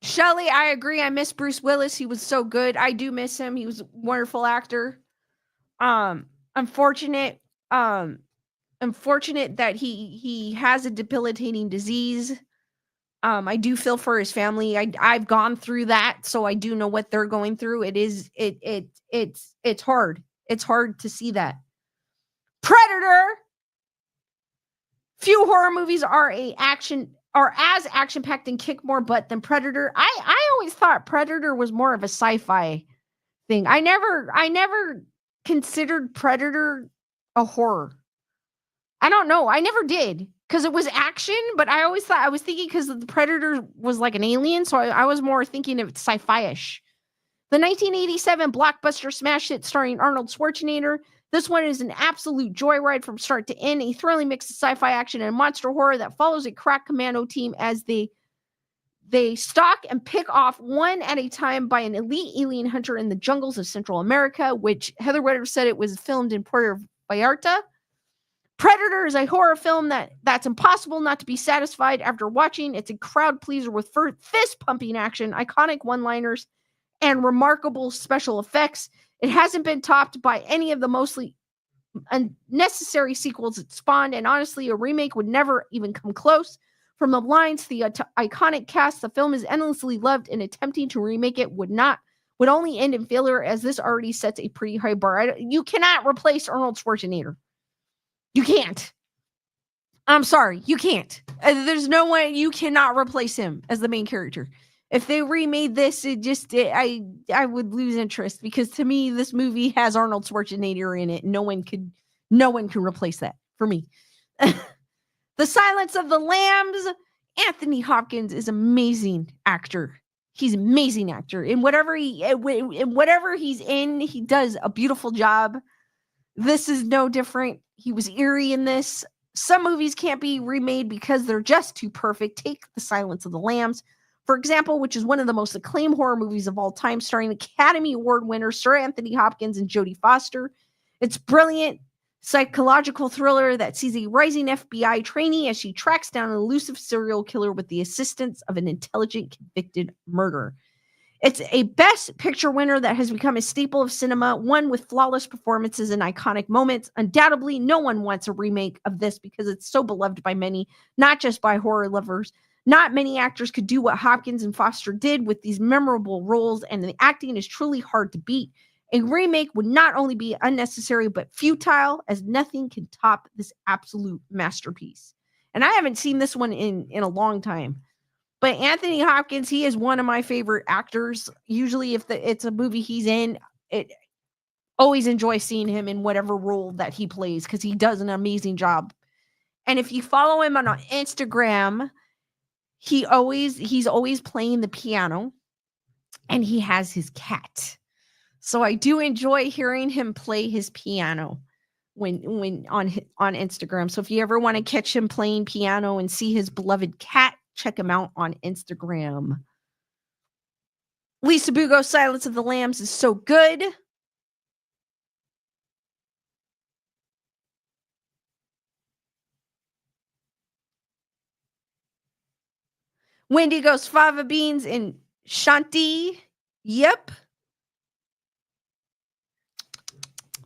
Shelley, I agree. I miss Bruce Willis. He was so good. I do miss him. He was a wonderful actor. Unfortunate that he has a debilitating disease. I do feel for his family. I've gone through that, so I do know what they're going through. It's hard. It's hard to see that. Predator. Few horror movies are as action packed and kick more butt than Predator. I always thought Predator was more of a sci-fi thing. I never considered Predator a horror. I don't know. I never did, because it was action, but I always thought, I was thinking because the Predator was like an alien, so I was more thinking of sci-fi-ish. The 1987 blockbuster smash hit starring Arnold Schwarzenegger. This one is an absolute joyride from start to end, a thrilling mix of sci-fi action and monster horror that follows a crack commando team as they stalk and pick off one at a time by an elite alien hunter in the jungles of Central America, which Heather Wetter said it was filmed in Puerto Vallarta. Predator is a horror film that's impossible not to be satisfied after watching. It's a crowd pleaser with fist-pumping action, iconic one-liners, and remarkable special effects. It hasn't been topped by any of the mostly unnecessary sequels it spawned, and honestly, a remake would never even come close. From the lines to the iconic cast, the film is endlessly loved, and attempting to remake it would only end in failure, as this already sets a pretty high bar. You cannot replace Arnold Schwarzenegger. You can't. I'm sorry, you can't. There's no way. You cannot replace him as the main character. If they remade this, I would lose interest, because to me, this movie has Arnold Schwarzenegger in it. No one can replace that for me. The Silence of the Lambs. Anthony Hopkins is amazing actor. He's an amazing actor. In whatever he's in, he does a beautiful job. This is no different. He was eerie in this. Some movies can't be remade because they're just too perfect. Take The Silence of the Lambs, for example, which is one of the most acclaimed horror movies of all time, starring Academy Award winner Sir Anthony Hopkins and Jodie Foster. It's brilliant psychological thriller that sees a rising FBI trainee as she tracks down an elusive serial killer with the assistance of an intelligent convicted murderer. It's a Best Picture winner that has become a staple of cinema, one with flawless performances and iconic moments. Undoubtedly, no one wants a remake of this because it's so beloved by many, not just by horror lovers. Not many actors could do what Hopkins and Foster did with these memorable roles, and the acting is truly hard to beat. A remake would not only be unnecessary but futile, as nothing can top this absolute masterpiece. And I haven't seen this one in a long time. But Anthony Hopkins, he is one of my favorite actors. Usually, if it's a movie he's in, it always enjoy seeing him in whatever role that he plays because he does an amazing job. And if you follow him on Instagram, he's always playing the piano, and he has his cat. So I do enjoy hearing him play his piano when on Instagram. So if you ever want to catch him playing piano and see his beloved cat, check him out on Instagram. Lisa Bugo's Silence of the Lambs is so good. Wendy goes fava beans and Shanti. Yep.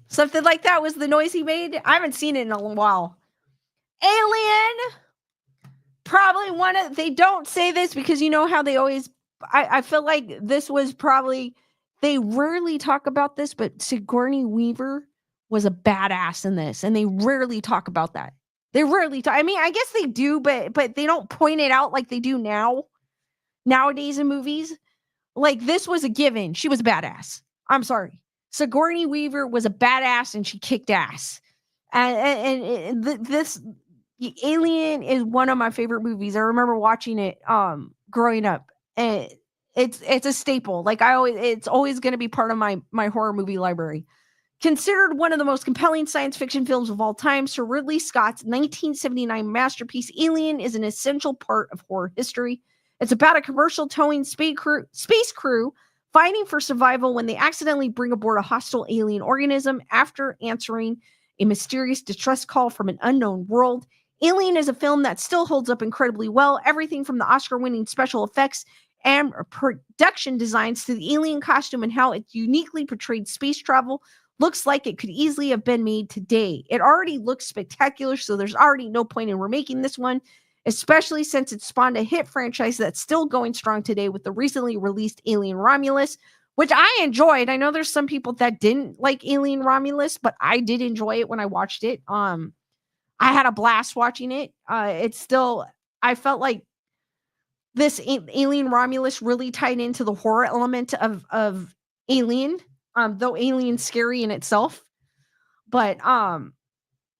Something like that was the noise he made. I haven't seen it in a while. Alien. Probably one of, they don't say this because you know how they always, I feel like this was probably, they rarely talk about this, but Sigourney Weaver was a badass in this, and they rarely talk about that. They rarely talk. I mean, I guess they do, but they don't point it out like they do nowadays in movies. Like, this was a given. She was a badass. I'm sorry. Sigourney Weaver was a badass, and she kicked ass. And this Alien is one of my favorite movies. I remember watching it growing up. And it's a staple. Like, it's always going to be part of my horror movie library. Considered one of the most compelling science fiction films of all time, Sir Ridley Scott's 1979 masterpiece Alien is an essential part of horror history. It's about a commercial towing space crew fighting for survival when they accidentally bring aboard a hostile alien organism after answering a mysterious distress call from an unknown world. Alien is a film that still holds up incredibly well. Everything from the Oscar-winning special effects and production designs to the alien costume and how it uniquely portrayed space travel looks like it could easily have been made today. It already looks spectacular, so there's already no point in remaking this one, especially since it spawned a hit franchise that's still going strong today with the recently released Alien Romulus, which I enjoyed. I know there's some people that didn't like Alien Romulus, but I did enjoy it when I watched it. I had a blast watching it. It's still, I felt like this Alien Romulus really tied into the horror element of Alien, though Alien's scary in itself. But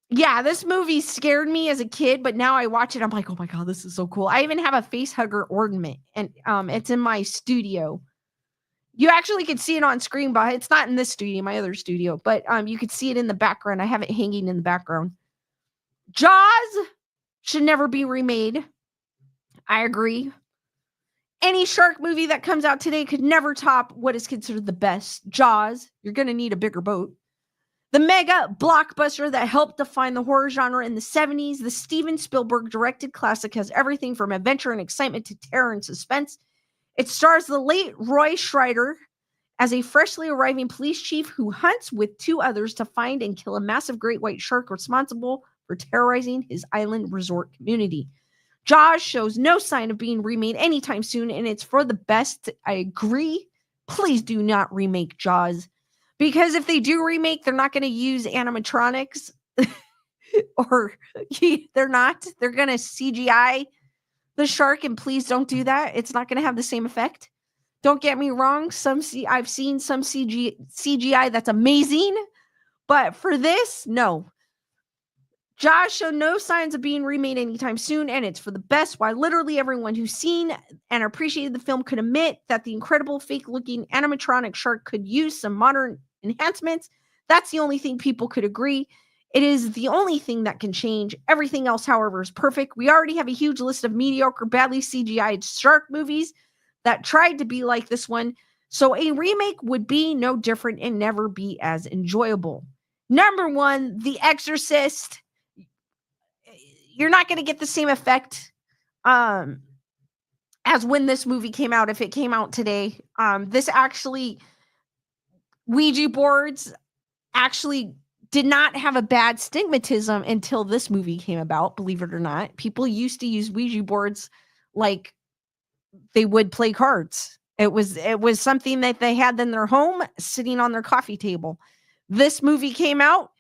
yeah, this movie scared me as a kid, but now I watch it, I'm like, oh my God, this is so cool. I even have a face hugger ornament, and it's in my studio. You actually could see it on screen, but it's not in this studio, my other studio, but you could see it in the background. I have it hanging in the background. Jaws should never be remade. I agree. Any shark movie that comes out today could never top what is considered the best. Jaws. You're going to need a bigger boat. The mega blockbuster that helped define the horror genre in the 70s, the Steven Spielberg directed classic has everything from adventure and excitement to terror and suspense. It stars the late Roy Scheider as a freshly arriving police chief who hunts with two others to find and kill a massive great white shark responsible for terrorizing his island resort community. Jaws shows no sign of being remade anytime soon, and it's for the best. I agree. Please do not remake Jaws. Because if they do remake, they're not going to use animatronics. Or they're not. They're going to CGI the shark, and please don't do that. It's not going to have the same effect. Don't get me wrong. I've seen some CGI that's amazing. But for this, no. Jaws showed no signs of being remade anytime soon, and it's for the best. While literally everyone who's seen and appreciated the film could admit that the incredible fake-looking animatronic shark could use some modern enhancements, That's the only thing people could agree. It is the only thing that can change. Everything else, however, is perfect. We already have a huge list of mediocre, badly CGI'd shark movies that tried to be like this one. So a remake would be no different and never be as enjoyable. Number one, The Exorcist. You're not going to get the same effect as when this movie came out if it came out today. This actually, Ouija boards actually did not have a bad stigmatism until this movie came about, believe it or not. People used to use Ouija boards like they would play cards. It was something that they had in their home sitting on their coffee table. This movie came out,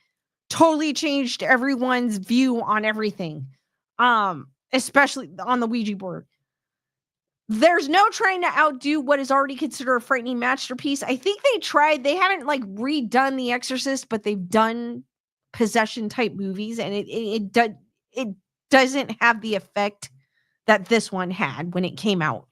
totally changed everyone's view on everything. Especially on the Ouija board. There's no trying to outdo what is already considered a frightening masterpiece. I think they haven't like redone The Exorcist, but they've done possession type movies, and it doesn't have the effect that this one had when it came out.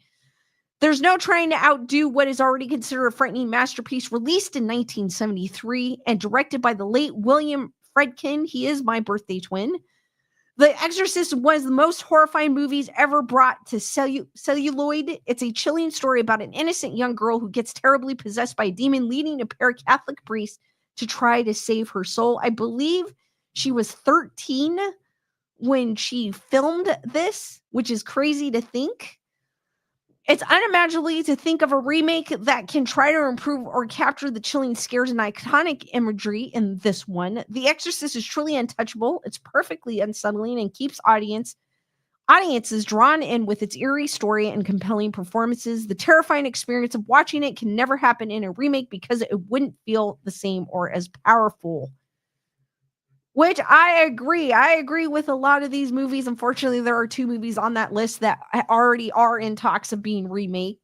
There's no trying to outdo what is already considered a frightening masterpiece, released in 1973 and directed by the late William Friedkin. He is my birthday twin. The Exorcist was the most horrifying movies ever brought to celluloid. It's a chilling story about an innocent young girl who gets terribly possessed by a demon, leading a pair of Catholic priests to try to save her soul. I believe she was 13 when she filmed this, which is crazy to think. It's unimaginable to think of a remake that can try to improve or capture the chilling scares and iconic imagery in this one. The Exorcist is truly untouchable. It's perfectly unsettling and keeps audiences drawn in with its eerie story and compelling performances. The terrifying experience of watching it can never happen in a remake because it wouldn't feel the same or as powerful. Which I agree. I agree with a lot of these movies. Unfortunately, there are 2 movies on that list that already are in talks of being remade,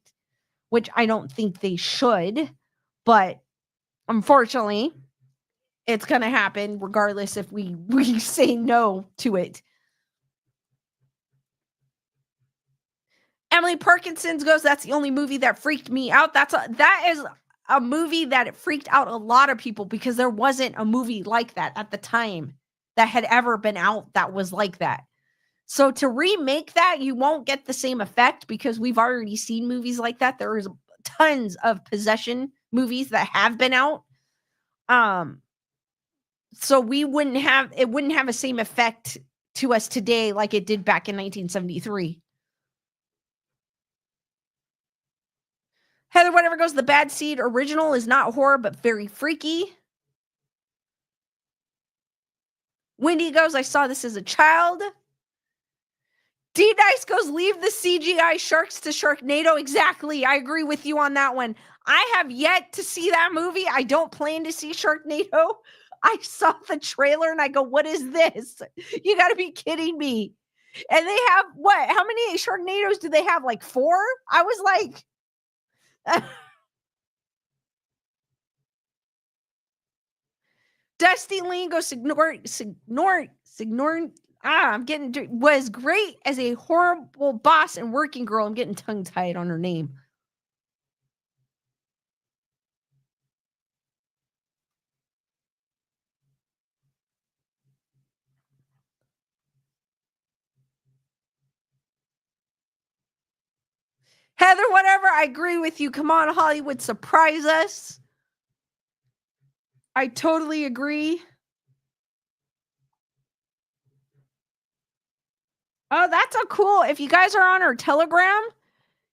which I don't think they should. But unfortunately, it's going to happen regardless if we say no to it. Emily Parkinson's goes, that's the only movie that freaked me out. That is a movie that it freaked out a lot of people because there wasn't a movie like that at the time that had ever been out that was like that. So to remake that, you won't get the same effect because we've already seen movies like that. There is tons of possession movies that have been out. So it wouldn't have the same effect to us today like it did back in 1973. Heather, whatever goes, The Bad Seed original is not horror, but very freaky. Wendy goes, I saw this as a child. D Dice goes, leave the CGI sharks to Sharknado. Exactly. I agree with you on that one. I have yet to see that movie. I don't plan to see Sharknado. I saw the trailer and I go, what is this? You got to be kidding me. And they have what? How many Sharknadoes do they have? Like 4? I was like, Dusty Lee goes, was great as a horrible boss and working girl. I'm getting tongue tied on her name. Heather, whatever, I agree with you. Come on, Hollywood, surprise us. I totally agree. Oh, that's a cool. If you guys are on our Telegram,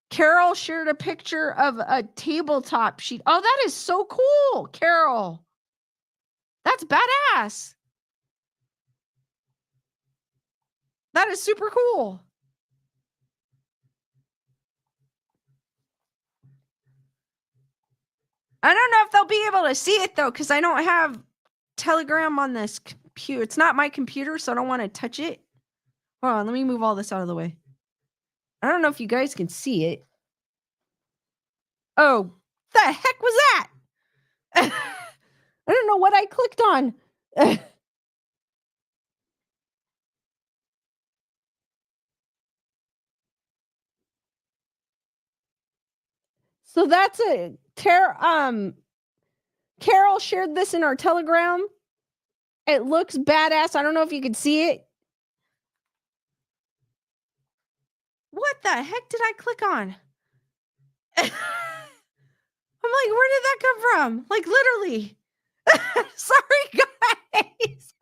Carol shared a picture of a tabletop sheet. Oh, that is so cool, Carol. That's badass. That is super cool. I don't know if they'll be able to see it though, because I don't have Telegram on this computer. It's not my computer, so I don't want to touch it. Hold on, let me move all this out of the way. I don't know if you guys can see it. Oh, the heck was that? I don't know what I clicked on. So that's a Carol shared this in our Telegram. It looks badass. I don't know if you can see it. What the heck did I click on? I'm like, where did that come from? Like, literally. Sorry, guys.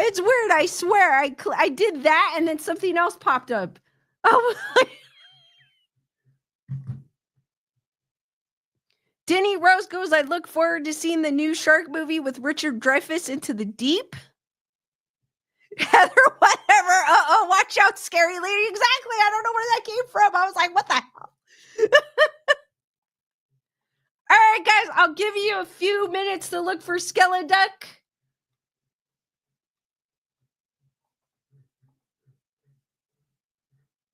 It's weird. I swear. I did that and then something else popped up. Oh, Denny Rose goes, I look forward to seeing the new shark movie with Richard Dreyfuss, Into the Deep. Heather, whatever. Uh-oh, watch out, scary lady. Exactly. I don't know where that came from. I was like, what the hell? All right, guys, I'll give you a few minutes to look for Skeleduck.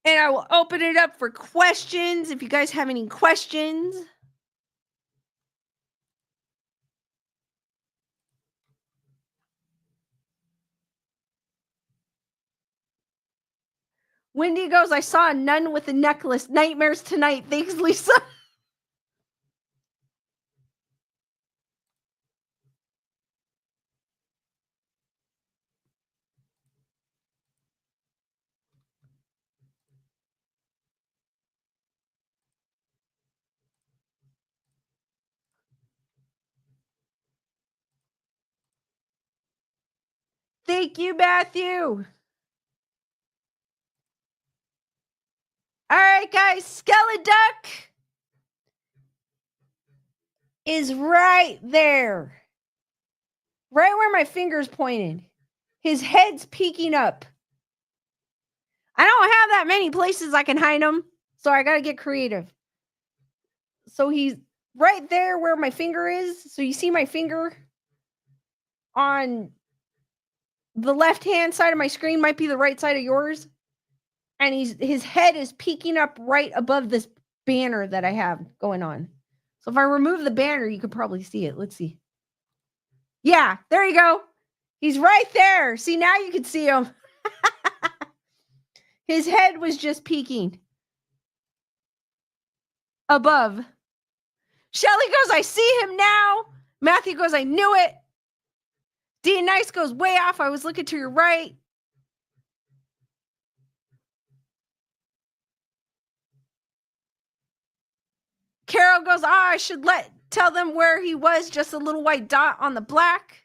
And I will open it up for questions if you guys have any questions. Wendy goes, I saw a nun with a necklace. Nightmares tonight. Thanks, Lisa. Thank you, Matthew. All right, guys, Skeleduck is right there. Right where my finger's pointed. His head's peeking up. I don't have that many places I can hide him, so I gotta get creative. So he's right there where my finger is. So you see my finger on the left-hand side of my screen, might be the right side of yours. And his head is peeking up right above this banner that I have going on. So if I remove the banner, you could probably see it. Let's see. Yeah, there you go. He's right there. See, now you can see him. His head was just peeking above. Shelly goes, I see him now. Matthew goes, I knew it. D Nice goes, way off. I was looking to your right. Carol goes, I should tell them where he was, just a little white dot on the black.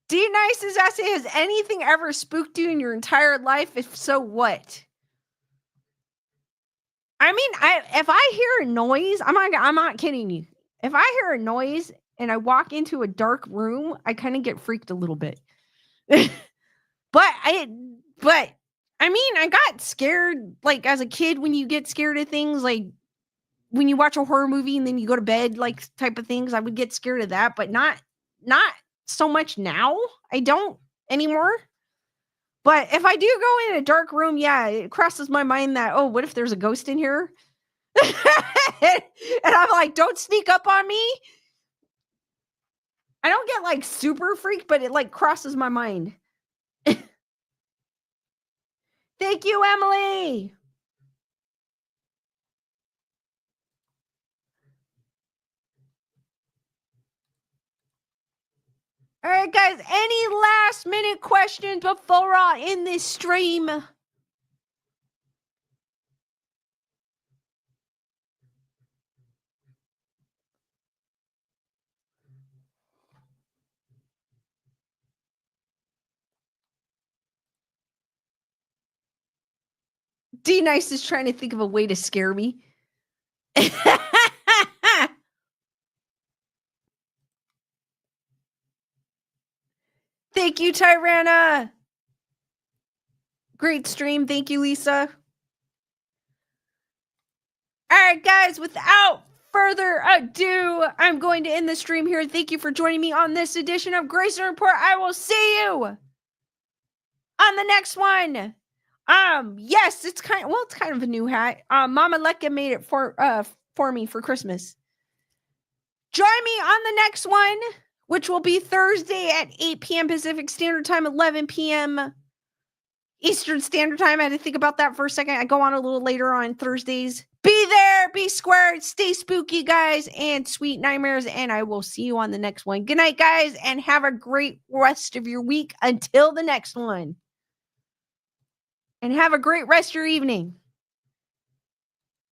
D Nice is asking, has anything ever spooked you in your entire life? If so, what? I mean, if I hear a noise, I'm not kidding you. If I hear a noise and I walk into a dark room, I kind of get freaked a little bit. But I mean, I got scared like as a kid when you get scared of things like when you watch a horror movie and then you go to bed, like type of things. I would get scared of that, but not so much now. I don't anymore. But if I do go in a dark room, yeah, it crosses my mind that, oh, what if there's a ghost in here? And I'm like, don't sneak up on me. I don't get like super freaked, but it like crosses my mind. Thank you, Emily. All right, guys, any last minute questions before I end this stream? D Nice is trying to think of a way to scare me. Thank you, Tyrana. Great stream. Thank you, Lisa. All right, guys, without further ado, I'm going to end the stream here. Thank you for joining me on this edition of Grayson Report. I will see you on the next one. Yes, it's kind of a new hat. Mama Lekka made it for me for Christmas. Join me on the next one, which will be Thursday at 8 p.m. Pacific Standard Time, 11 p.m. Eastern Standard Time. I had to think about that for a second. I go on a little later on Thursdays. Be there, be squared, stay spooky, guys, and sweet nightmares. And I will see you on the next one. Good night, guys, and have a great rest of your week until the next one. And have a great rest of your evening.